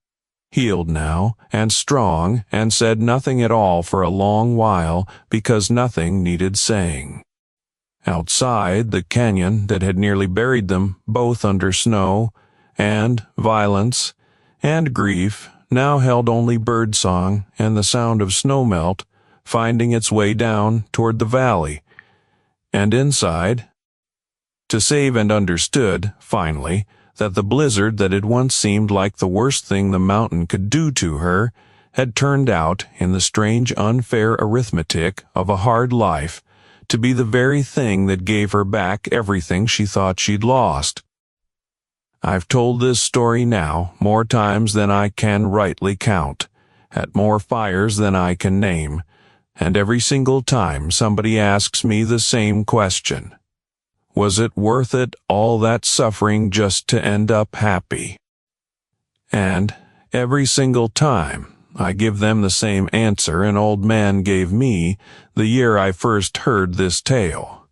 Healed now, and strong, and said nothing at all for a long while because nothing needed saying. Outside, the canyon that had nearly buried them both under snow, and violence, and grief, now held only birdsong and the sound of snowmelt finding its way down toward the valley. And inside, to save and understood, finally, that the blizzard that had once seemed like the worst thing the mountain could do to her had turned out, in the strange unfair arithmetic of a hard life, to be the very thing that gave her back everything she thought she'd lost. I've told this story now more times than I can rightly count, at more fires than I can name, and every single time somebody asks me the same question. Was it worth it, all that suffering just to end up happy? And every single time I give them the same answer an old man gave me the year I first heard this tale.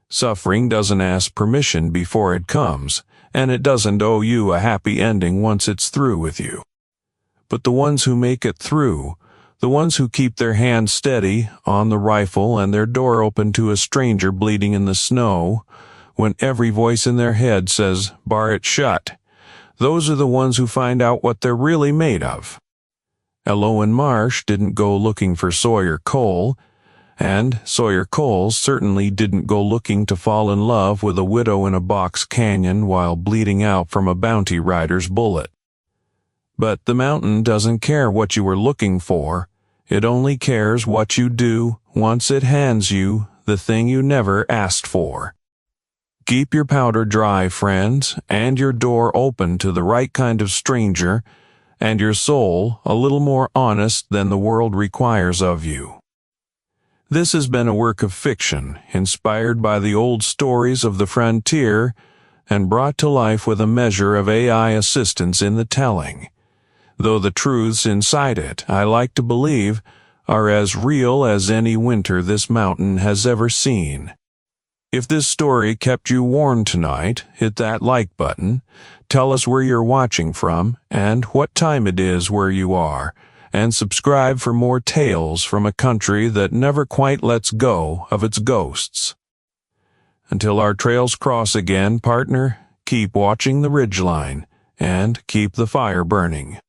Suffering doesn't ask permission before it comes, and it doesn't owe you a happy ending once it's through with you. But the ones who make it through, the ones who keep their hands steady on the rifle and their door open to a stranger bleeding in the snow, when every voice in their head says, "Bar it shut," those are the ones who find out what they're really made of. Elowen Marsh didn't go looking for Sawyer coal, And Sawyer Coles certainly didn't go looking to fall in love with a widow in a box canyon while bleeding out from a bounty rider's bullet. But the mountain doesn't care what you were looking for. It only cares what you do once it hands you the thing you never asked for. Keep your powder dry, friends, and your door open to the right kind of stranger, and your soul a little more honest than the world requires of you. This has been a work of fiction, inspired by the old stories of the frontier and brought to life with a measure of AI assistance in the telling. Though the truths inside it, I like to believe, are as real as any winter this mountain has ever seen. If this story kept you warm tonight, hit that like button, tell us where you're watching from and what time it is where you are, and subscribe for more tales from a country that never quite lets go of its ghosts. Until our trails cross again, partner, keep watching the ridgeline and keep the fire burning.